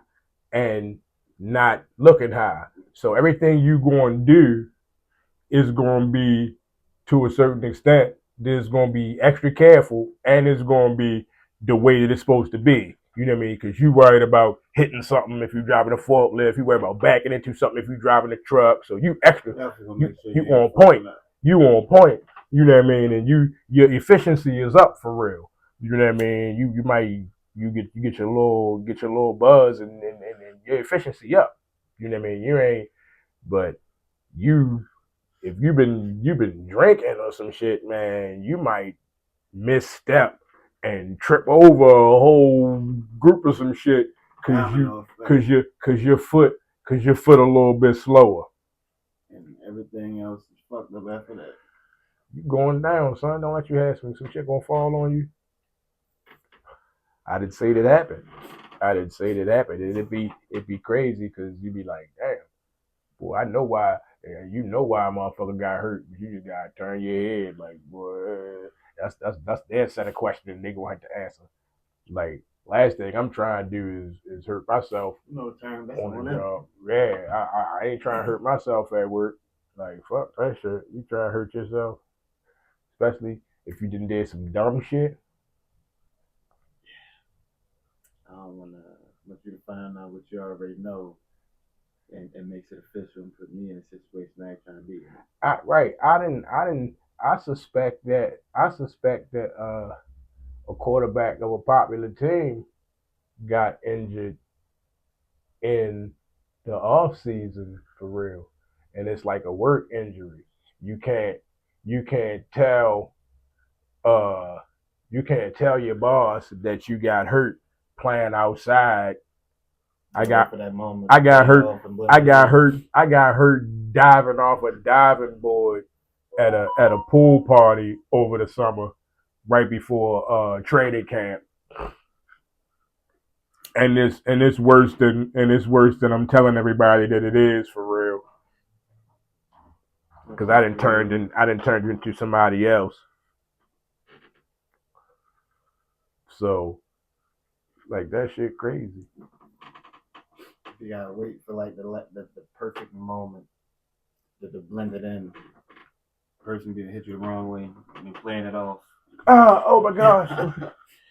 and not looking high. So everything you going to do is going to be, to a certain extent, there's going to be extra careful, and it's going to be the way that it's supposed to be. You know what I mean? Because you worried about hitting something if you're driving a forklift. You worry about backing into something if you're driving a truck. So you extra, you on point. You on point. You know what I mean? And your efficiency is up for real. You know what I mean? You might you get your little buzz and your efficiency up. You know what I mean? You ain't, but you, if you've been drinking or some shit, man, you might misstep and trip over a whole group of some shit because your foot a little bit slower. And everything else is fucked up after that. You going down, son. Don't let you have some shit gonna fall on you. I didn't say that happened. It'd be crazy because you'd be like, damn, boy, I know why. You know why a motherfucker got hurt. You just gotta turn your head, like, boy. That's their set of questions they gonna have to answer. Like, last thing I'm trying to do is hurt myself No term. That's on on the them. job. Yeah, I ain't trying to hurt myself at work. Like fuck that shit. You try to hurt yourself, especially if you did some dumb shit. I don't want you to find out what you already know and makes it official and put me in a situation I ain't trying to be in. Right. I suspect that. A quarterback of a popular team got injured in the off season for real, and it's like a work injury. You can't you can't tell uh you can't tell your boss that you got hurt playing outside. I got for that moment. I got hurt. I got hurt diving off a diving board at a pool party over the summer, right before training camp. And it's worse than I'm telling everybody that it is for real. Because I didn't turn into somebody else. So like that shit crazy. You gotta wait for like the perfect moment to blend it in. Person being hit you the wrong way and playing it off. Oh my gosh.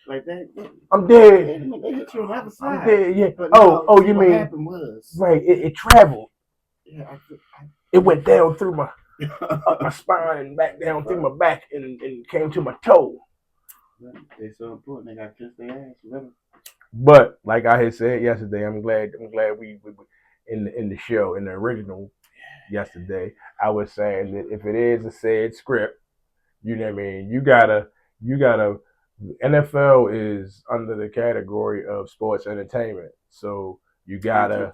Like that. I'm dead. They hit you on the other side. I'm dead. Yeah. But Oh, you what mean happened was right? It traveled. Yeah, It went down through my up my spine and back down through my back and came to my toe. They so important. They got to kiss their ass. Remember? But like I had said yesterday, I'm glad we in the show in the original yesterday. I was saying that if it is a said script, you know what I mean. You gotta. NFL is under the category of sports entertainment, so you gotta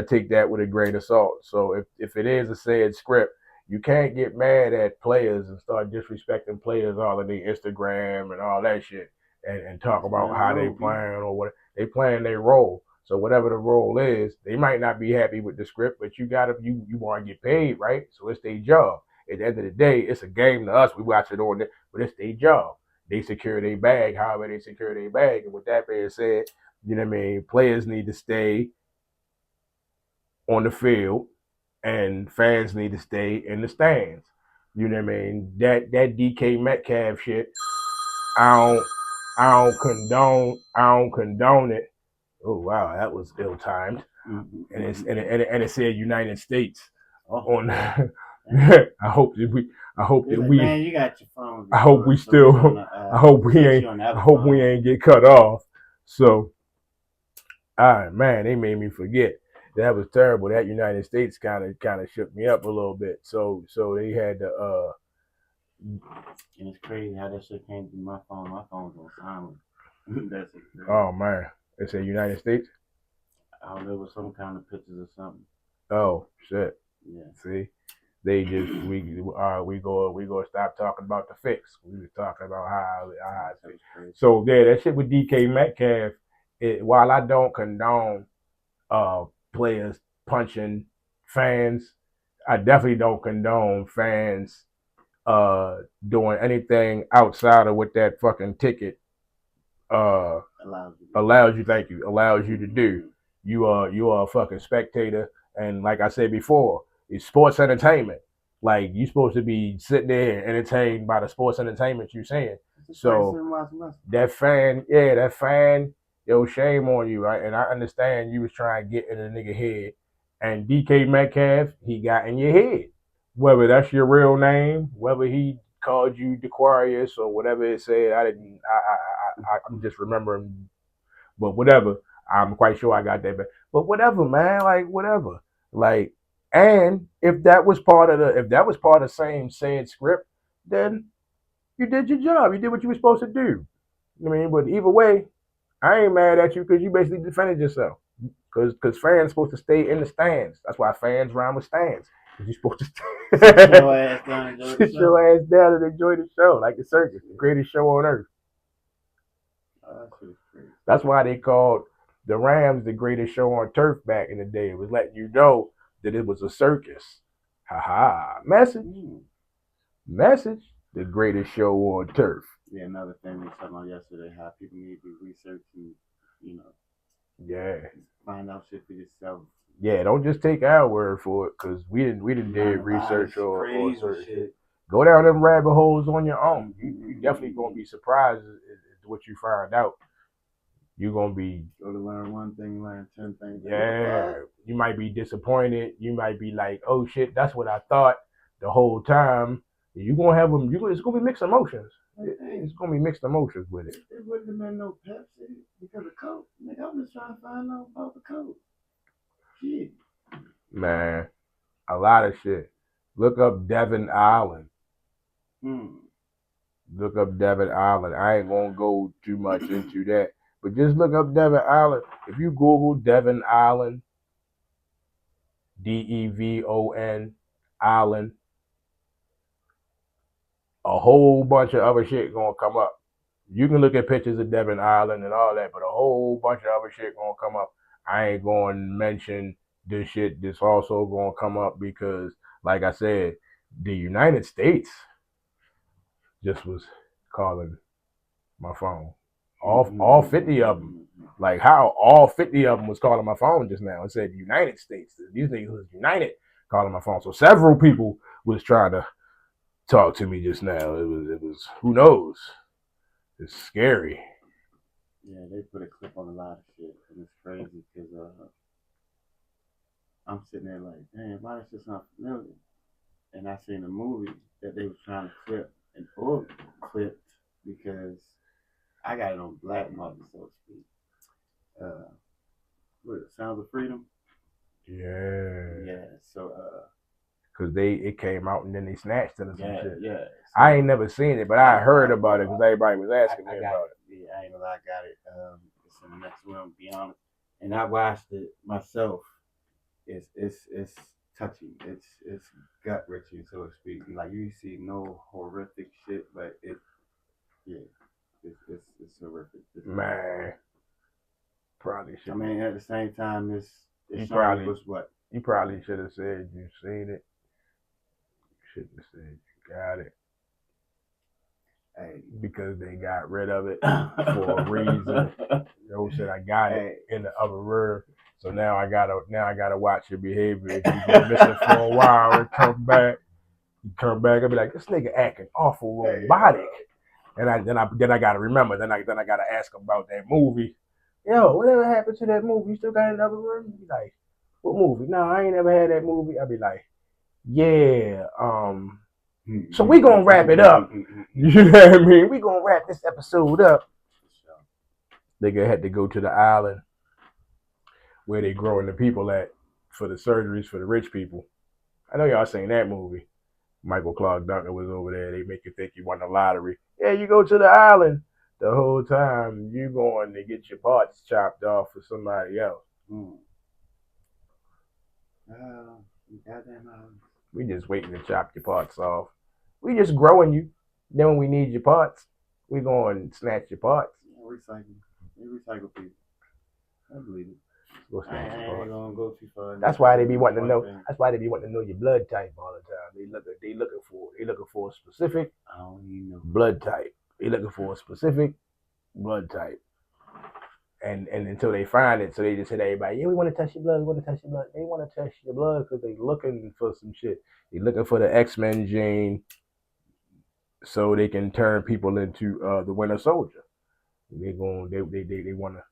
take that with a grain of salt. So if it is a said script, you can't get mad at players and start disrespecting players all of their Instagram and all that shit and talk about how they playing or what they playing their role. So whatever the role is, they might not be happy with the script, but you want to get paid, right? So it's their job. At the end of the day, it's a game to us. We watch it on it, but it's their job. They secure their bag, however they secure their bag. And with that being said, you know what I mean, players need to stay on the field and fans need to stay in the stands. You know what I mean? That DK Metcalf shit, I don't I don't condone it. Oh wow, that was ill timed. Mm-hmm. And it said United States on. I hope that we. I hope that we. Man, you got your phone. I hope we still. I hope we ain't. I hope we ain't get cut off. So, all right, man, they made me forget. That was terrible. That United States kind of shook me up a little bit. So they had to. And it's crazy how that shit came through my phone. My phone's on silent. That's it. Oh man, they said United States. I don't know, it was some kind of pictures or something. Oh shit. Yeah. See, they just we go stop talking about the fix. We were talking about how so yeah, that shit with DK Metcalf. While I don't condone players punching fans, I definitely don't condone fans doing anything outside of what that fucking ticket allows you to do. You are a fucking spectator, and like I said before, it's sports entertainment. Like you supposed to be sitting there and entertained by the sports entertainment you're saying. So that fan, yo, shame on you, right? And I understand you was trying to get in a nigga head, and DK Metcalf, he got in your head. Whether that's your real name, whether he called you Dequarius or whatever it said, I didn't. I'm just remembering, but whatever. I'm quite sure I got that back. But whatever, man. Like whatever. Like, and if that was part of the same said script, then you did your job. You did what you were supposed to do. I mean, but either way, I ain't mad at you because you basically defended yourself. Because fans supposed to stay in the stands. That's why fans rhyme with stands. You're supposed to sit your ass down and enjoy the show like the circus, the greatest show on earth. That's why they called the Rams the greatest show on turf back in the day. It was letting you know that it was a circus. Ha ha. Message. The greatest show on turf. Yeah, another thing we were talking about yesterday, how people need to be researching, you know, Yeah. find out shit for yourself. Yeah, don't just take our word for it, because we didn't Learn did a lot of research or crazy certain shit. shit. Go down them rabbit holes on your own. You definitely gonna Mm-mm-mm-mm-mm. be surprised at what you find out. You're gonna be, Go to learn one thing, learn 10 things. Like, what the yeah. fuck? You might be disappointed. You might be like, oh shit, that's what I thought the whole time. You gonna have them. It's gonna be mixed emotions. Like, hey, It's gonna be mixed emotions with it. it wouldn't have been no Pepsi because of Coke. Nigga, I'm just trying to find out about the Coke. Shit. Man, a lot of shit. Look up Devon Island. Hmm. Look up Devon Island. I ain't gonna go too much into that, but just look up Devon Island. If you Google Devon Island, Devon Island, a whole bunch of other shit gonna come up. You can look at pictures of Devon Island and all that, but a whole bunch of other shit gonna come up. I ain't gonna mention this shit that's also gonna come up because, like I said, the United States just was calling my phone. All 50 of them. Like how all 50 of them was calling my phone just now. It said United States. These niggas was united calling my phone. So several people was trying to talk to me just now. It was who knows? It's scary. Yeah, they put a clip on a lot of shit, and it's crazy because I'm sitting there like, damn, why is this not familiar? And I seen a movie that they was trying to clip and or clipped because I got it on black market, so to speak. Uh, what Sounds of Freedom? Yeah. Yeah. So Cause it came out and then they snatched it or some yeah, shit. yeah. So I ain't never seen it, but I heard about it because everybody was asking me I got about it. Yeah, I ain't gonna lie, I got it. It's in the next room, to be honest. And I watched it myself. It's touching. It's gut wrenching, so to speak. Like you see no horrific shit, but yeah, it's horrific. it. Man, probably I should. mean, at the same time, You it's showing probably you what's what. you probably should have said you seen it. Shouldn't have said you got it Hey. because they got rid of it for a reason. Yo said I got it in the other room. So now I gotta watch your behavior. If you go missing for a while and come back, I'll be like, this nigga acting awful robotic. And then I gotta remember. Then I gotta ask him about that movie. Yo, whatever happened to that movie? You still got another room? Be like, what movie? No, I ain't never had that movie. I'll be like, yeah. So we gonna wrap it up. You know what I mean? We gonna wrap this episode up. Nigga had to go to the island where they growing the people at for the surgeries for the rich people. I know y'all seen that movie. Michael Clark Duncan was over there. They make you think you won the lottery. Yeah, you go to the island. The whole time you going to get your parts chopped off for somebody else. Goddamn. We just waiting to chop your parts off. We just growing you. Then when we need your parts, we going to snatch your parts. Yeah, recycle. They recycle people. I believe it. Go snatch your parts. Ain't gonna go too far. That's why they be wanting to know. That's why they be wanting to know your blood type all the time. They looking for a specific I don't even know. blood type. They looking for a specific blood type. And until they find it, so they just hit everybody. Yeah, we want to test your blood. We want to test your blood. They want to test your blood because they looking for some shit. They looking for the X-Men gene, so they can turn people into the Winter Soldier. They want to.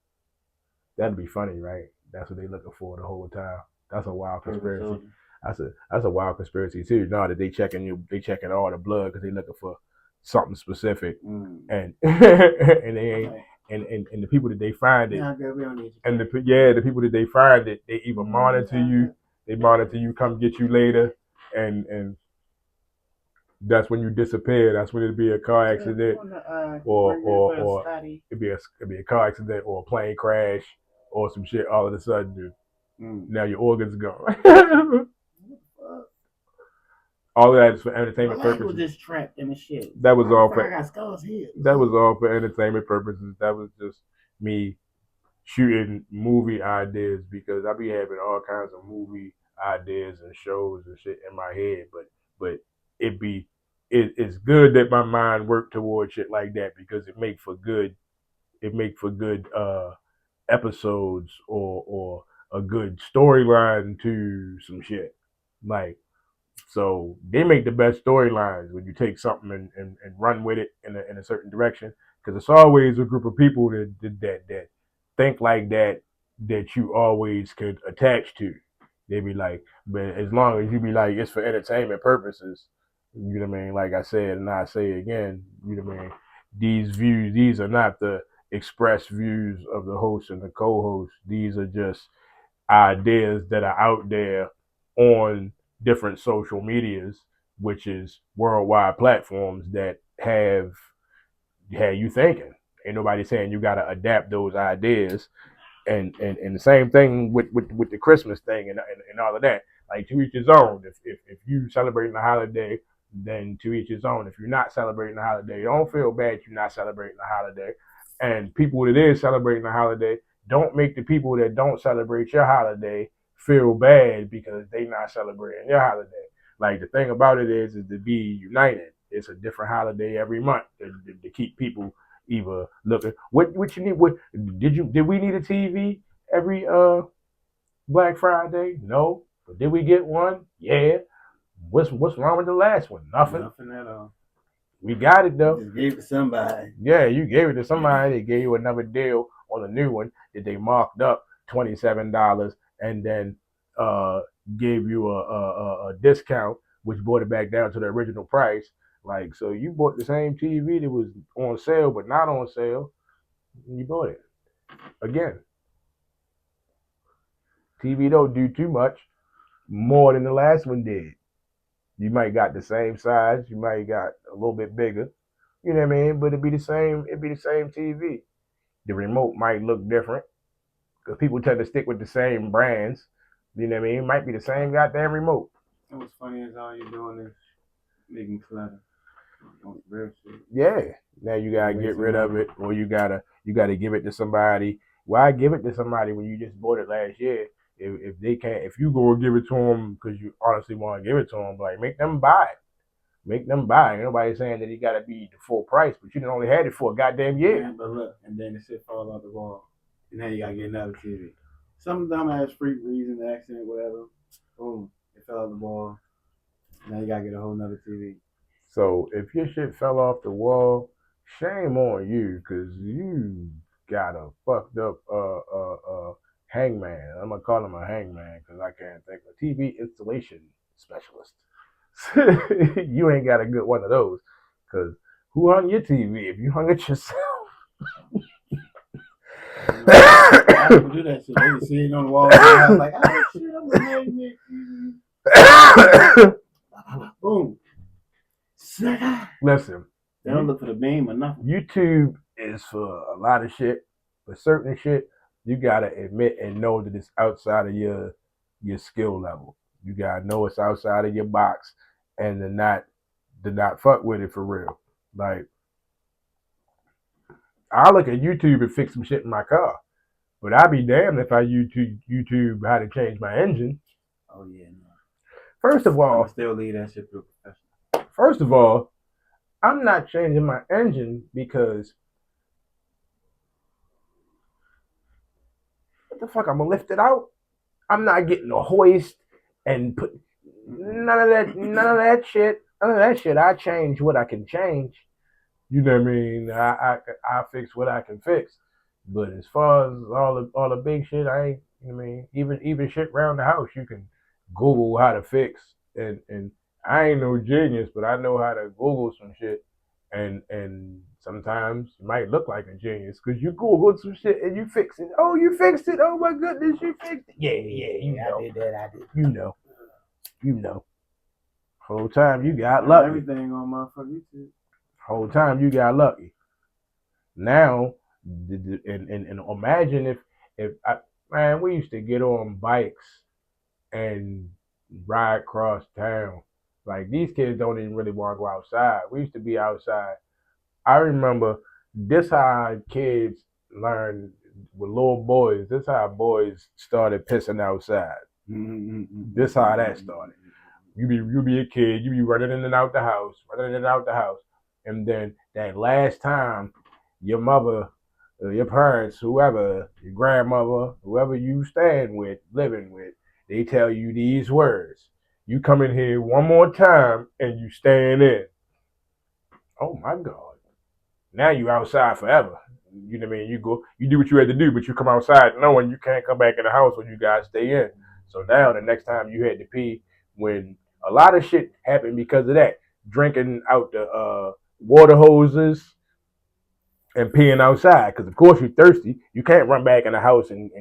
That'd be funny, right? That's what they looking for the whole time. That's a wild conspiracy. That's a wild conspiracy too. No, that they checking all the blood because they looking for something specific, and and they ain't. And the people that they find it, and the people that they find it, they even monitor you. They monitor you, come get you later, and that's when you disappear. That's when it'd be a car accident, or it'd be a car accident or a plane crash or some shit. All of a sudden, now your organs gone. All of that is for entertainment purposes. Was just trapped in the shit. That was all for. I got skulls here. That was all for entertainment purposes. That was just me shooting movie ideas because I be having all kinds of movie ideas and shows and shit in my head, but it it's good that my mind worked towards shit like that because it make for good episodes or a good storyline to some shit. Like so they make the best storylines when you take something and run with it in a certain direction because it's always a group of people that think like that you always could attach to. They be like, but as long as you be like, it's for entertainment purposes, you know what I mean? Like I said, and I say again, you know what I mean? These are not the express views of the host and the co-host. These are just ideas that are out there on different social medias, which is worldwide platforms that have you thinking. Ain't nobody saying you got to adapt those ideas and the same thing with the Christmas thing and all of that. Like to each his own. If you celebrating the holiday, then to each his own. If you're not celebrating the holiday, don't feel bad you're not celebrating the holiday. And people that is celebrating the holiday, don't make the people that don't celebrate your holiday feel bad because they not celebrating your holiday. Like the thing about it is to be united. It's a different holiday every month to keep people either looking. What you need? What did we need a TV every Black Friday? No, but did we get one? Yeah. What's wrong with the last one? Nothing. Nothing at all. We got it though. You just gave it to somebody. Yeah, you gave it to somebody. They gave you another deal on a new one that they marked up $27 and then uh gave you a discount, which brought it back down to the original price. Like so, you bought the same TV that was on sale but not on sale. And you bought it again. TV don't do too much more than the last one did. You might got the same size. You might got a little bit bigger. You know what I mean? But it'd be the same. It'd be the same TV. The remote might look different because people tend to stick with the same brands. You know what I mean? It might be the same goddamn remote. And what's funny is all you're doing is making clutter. Real shit. Yeah. Now you gotta get rid of it, or you gotta give it to somebody. Why give it to somebody when you just bought it last year? If they can't, if you go give it to them because you honestly want to give it to them, like make them buy it. Make them buy. Ain't nobody saying that it gotta be the full price, but you done only had it for a goddamn year. Yeah, but look, and then the shit falls off the wall, and then you gotta get another TV. Some dumbass freak reason, accident, whatever. Boom, it fell off the wall. Now you gotta get a whole nother TV. So if your shit fell off the wall, shame on you, cause you got a fucked up hangman. I'm gonna call him a hangman because I can't think of a TV installation specialist. You ain't got a good one of those, cause who hung your TV? If you hung it yourself. People do that shit. They just see it on the wall. And I was like, oh shit, I'm gonna hang me a TV. Boom. Listen, they don't look for the beam or nothing. YouTube is for a lot of shit. For certain shit, you gotta admit and know that it's outside of your skill level. You gotta know it's outside of your box and to not fuck with it for real. Like I look at YouTube and fix some shit in my car. But I'd be damned if I YouTube how to change my engine. Oh yeah, no. First of all, I'm still leave that shit to a professional. First of all, I'm not changing my engine because what the fuck? I'm gonna lift it out. I'm not getting a hoist and put none of that shit. None of that shit. I change what I can change. You know what I mean? I fix what I can fix. But as far as all the big shit, I ain't. You know what I mean? Even shit around the house, you can Google how to fix. And I ain't no genius, but I know how to Google some shit. And sometimes you might look like a genius because you Googled some shit and you fix it. Oh, you fixed it. Oh my goodness, you fixed it. Yeah, you know. I did that. I did. You know. Whole time you got lucky. Everything on motherfucker YouTube. Whole time you got lucky. Now, and imagine if man, we used to get on bikes and ride across town. Like these kids don't even really want to go outside. We used to be outside. I remember this how kids learn with little boys. This how boys started pissing outside. This how that started. You be a kid. You be running in and out the house, running in and out the house, and then that last time, your mother, your parents, whoever, your grandmother, whoever you stand with, living with, they tell you these words. You come in here one more time and you stand in. Oh my God. Now you outside forever. You know what I mean? You go, you do what you had to do, but you come outside knowing you can't come back in the house when you guys stay in. So now the next time you had to pee, when a lot of shit happened because of that, drinking out the water hoses and peeing outside. Because of course you're thirsty, you can't run back in the house and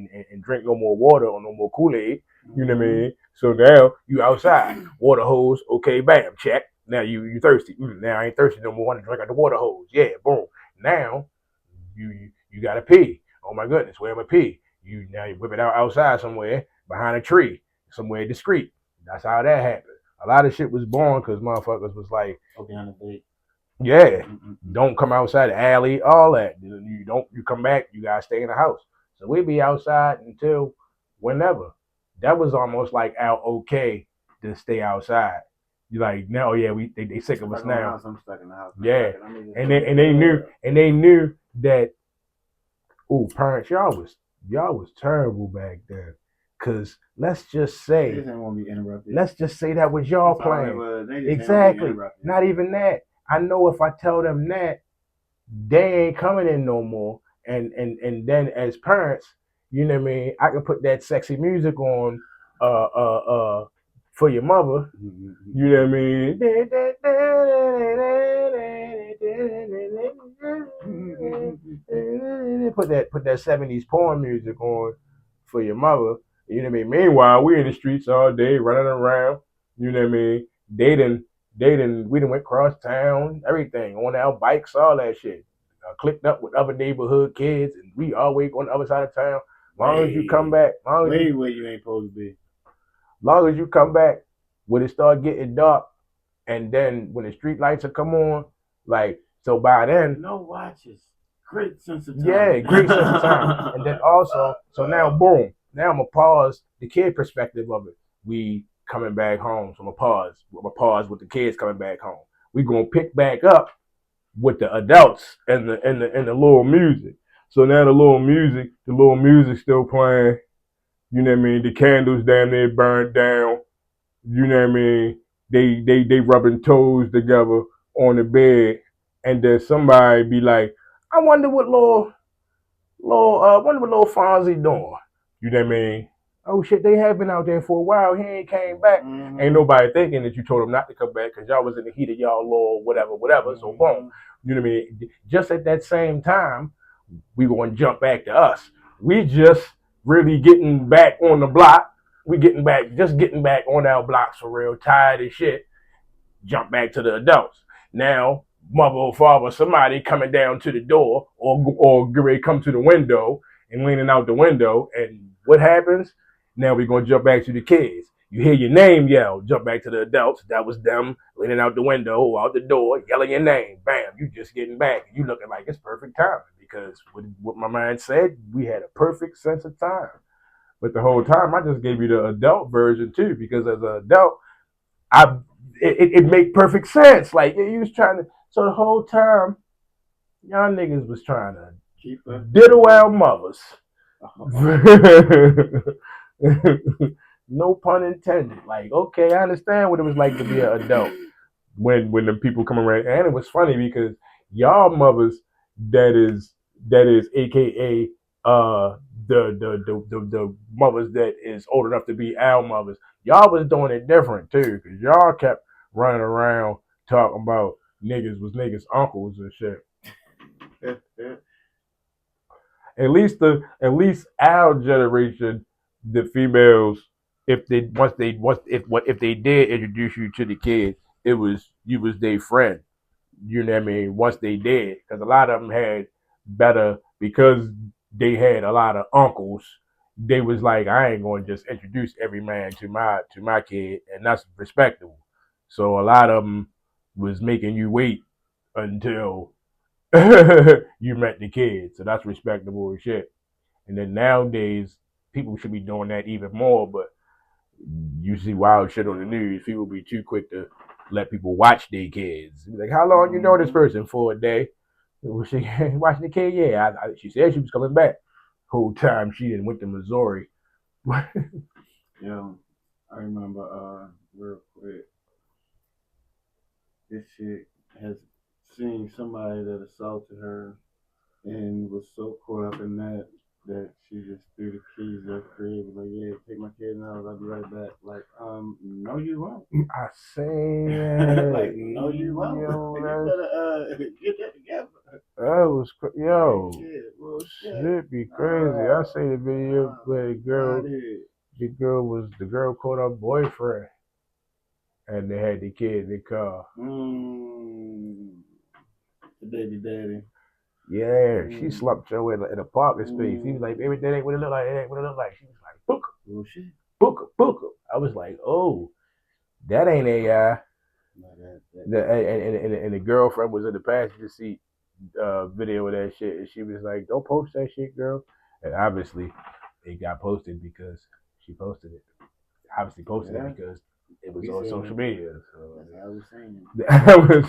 drink no more water or no more Kool-Aid. You know what I mean? So now you outside, water hose, okay, bam, check. Now you thirsty. Now I ain't thirsty no more. I want to drink out the water hose. Yeah, boom. Now you gotta pee. Oh my goodness, where am I pee? You now you whip it out outside somewhere behind a tree, somewhere discreet. That's how that happened. A lot of shit was born because motherfuckers was like, okay, on the date. yeah, don't come outside the alley, all that. You come back, you gotta stay in the house. So we be outside until whenever. That was almost like our okay to stay outside. You like now, yeah, they sick of us now. I'm stuck in the house. Yeah, and they knew that. Oh, parents, y'all was terrible back then. Cause let's just say, they didn't want to be interrupted. Let's just say that was y'all playing. Exactly. Not even that. I know if I tell them that, they ain't coming in no more. And then as parents, you know what I mean, I can put that sexy music on for your mother. You know what I mean? Put that 70s porn music on for your mother. You know what I mean? Meanwhile, we in the streets all day running around. You know what I mean? We done went cross town, everything, on our bikes, all that shit. Clicked up with other neighborhood kids, and we always on the other side of town. Long as you come back, where you ain't supposed to be. Long as you come back, when it start getting dark, and then when the street lights will come on, like, so by then, no watches. Great sense of time. Yeah, great sense of time. And then also, so now boom, now I'm gonna pause the kid perspective of it. We coming back home, so I'm gonna pause with the kids coming back home. We gonna pick back up with the adults and the little music. So now the little music still playing. You know what I mean? The candles damn near burned down. You know what I mean? They rubbing toes together on the bed, and then somebody be like, I wonder what little Fonzie doing. You know what I mean? Oh shit, they have been out there for a while. He ain't came back. Mm-hmm. Ain't nobody thinking that you told him not to come back because y'all was in the heat of y'all little whatever. Mm-hmm. So boom, you know what I mean? Just at that same time, we gonna jump back to us. We just really getting back on the block. We getting back on our blocks for real. Tired as shit. Jump back to the adults. Now, mother or father, somebody coming down to the door or get ready to come to the window and leaning out the window. And what happens? Now we're going to jump back to the kids. You hear your name yell, jump back to the adults. That was them leaning out the window or out the door, yelling your name. Bam, you just getting back. You looking like it's perfect timing because what my mind said, we had a perfect sense of time. But the whole time, I just gave you the adult version too, because as an adult, it made perfect sense. Like you was trying to. So the whole time, y'all niggas was trying to diddle our mothers. No pun intended. Like, okay, I understand what it was like to be an adult when the people come around, and it was funny because y'all mothers that is AKA the mothers that is old enough to be our mothers. Y'all was doing it different too, because y'all kept running around talking about niggas was niggas uncles and shit. At least our generation, the females, if they did introduce you to the kids, it was you was their friend. You know what I mean? Once they did, because a lot of them had better because they had a lot of uncles. They was like, I ain't going to just introduce every man to my kid, and that's respectable. So a lot of them was making you wait until you met the kid. So that's respectable as shit. And then nowadays, people should be doing that even more. But you see wild shit on the news, people be too quick to let people watch their kids. Like, how long you know this person for a day? Was she watching the kid? Yeah, she said she was coming back. Whole time she didn't went to Missouri. Yeah, I remember real quick. This chick has seen somebody that assaulted her and was so caught up in that she just threw the keys at the crib. Like, yeah, take my kid out. I'll be right back. Like, no, you won't. I say, like, no, you won't. yo, You better get that together. that was yo, Shit. shit be crazy. I say the video where the girl caught her boyfriend, and they had the kid in the car. The baby daddy. Yeah, she slumped Joe in a parking space. He was like, "Baby, that ain't what it look like. It ain't what it look like." She was like, "Book, Bullshit. book." I was like, "Oh, that ain't AI." And the girlfriend was in the passenger seat video of that shit, and she was like, "Don't post that shit, girl." And obviously, it got posted because she posted it. Obviously, posted it because it was on social media. So that's how I was saying. That was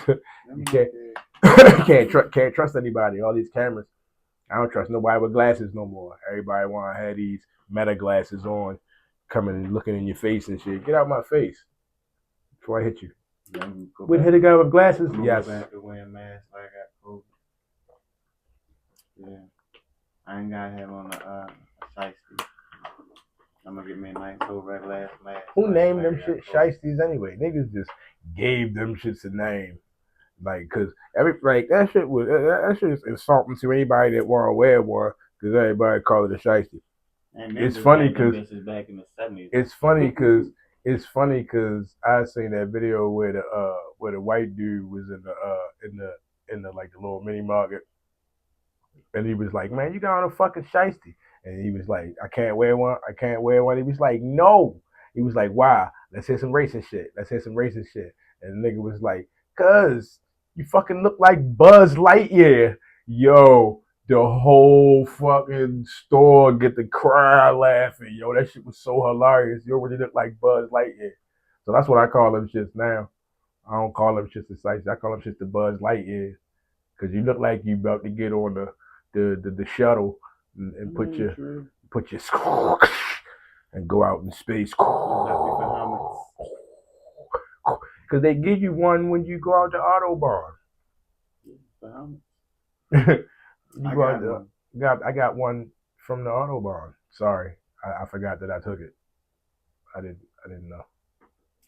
you can't trust anybody. All these cameras. I don't trust nobody with glasses no more. Everybody want to have these meta glasses on, coming and looking in your face and shit. Get out my face before I hit you. Would hit a guy with glasses? Yes. Go back to wearing masks like I got COVID. Yeah. I ain't gotta have on a shiesty. I'm gonna get me a nice old regular ass mask. Who named them shit shiesties anyway? Niggas just gave them shits a name. Like, cause that shit is insulting to anybody that want to wear one, cause everybody call it a shiesty. It's funny cause back in the 70s. It's funny cause I seen that video where the white dude was in the like the little mini market, and he was like, "Man, you got on a fucking shiesty," and he was like, "I can't wear one. I can't wear one." He was like, "No." He was like, "Why? Let's hear some racist shit. Let's hear some racist shit." And the nigga was like, "Cause you fucking look like Buzz Lightyear." Yo, the whole fucking store get the crowd laughing. Yo, that shit was so hilarious. You already look like Buzz Lightyear. So that's what I call them shits now. I don't call them shits the sites. I call them shits the Buzz Lightyear. Cause you look like you about to get on the shuttle and put your and go out in space. Cause they give you one when you go out to Autobahn. I got one from the Autobahn. Sorry, I forgot that I took it. I didn't know.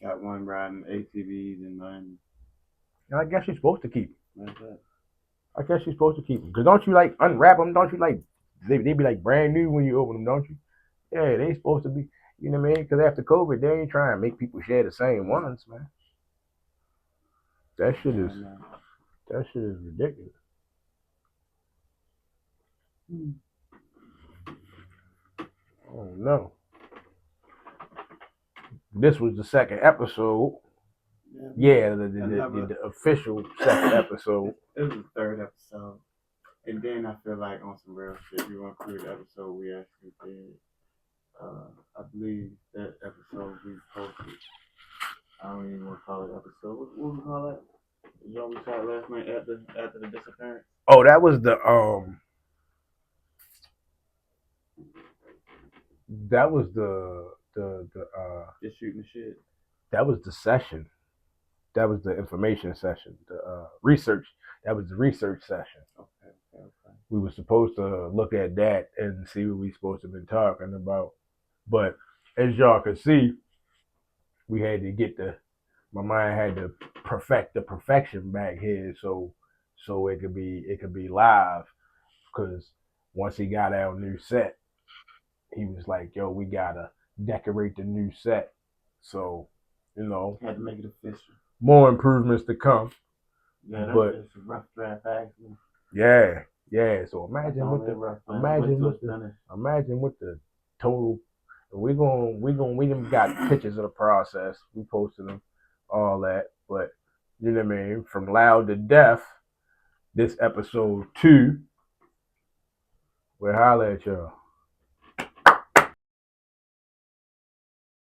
Got one riding ATVs and mine. I guess you're supposed to keep them. I guess you're supposed to keep them. Cause don't you like unwrap them? Don't you like they be like brand new when you open them? Don't you? Yeah, they supposed to be. You know what I mean? Because after COVID, they ain't trying to make people share the same ones, man. That shit is ridiculous. Oh no. This was the second episode. Yeah, the official second episode. It was the third episode. And then I feel like on some real shit, we went through the episode we actually did. I believe that episode we posted. I don't even want to call it episode. What we call that? You know we saw last night after the disappearance. Oh, that was the That was just shooting the shit. That was the session. That was the information session. The research. That was the research session. Okay. We were supposed to look at that and see what we supposed to have been talking about. But as y'all can see, we had to get my mind had to perfect the perfection back here so it could be live. Because once he got our new set, he was like, "Yo, we gotta decorate the new set." So, had to make it official. More improvements to come. Yeah, but it's a rough draft, actually. Yeah. So imagine what the total. We got pictures of the process. We posted them, all that. But you know what I mean. From loud to deaf, this episode 2. We'll holler at y'all.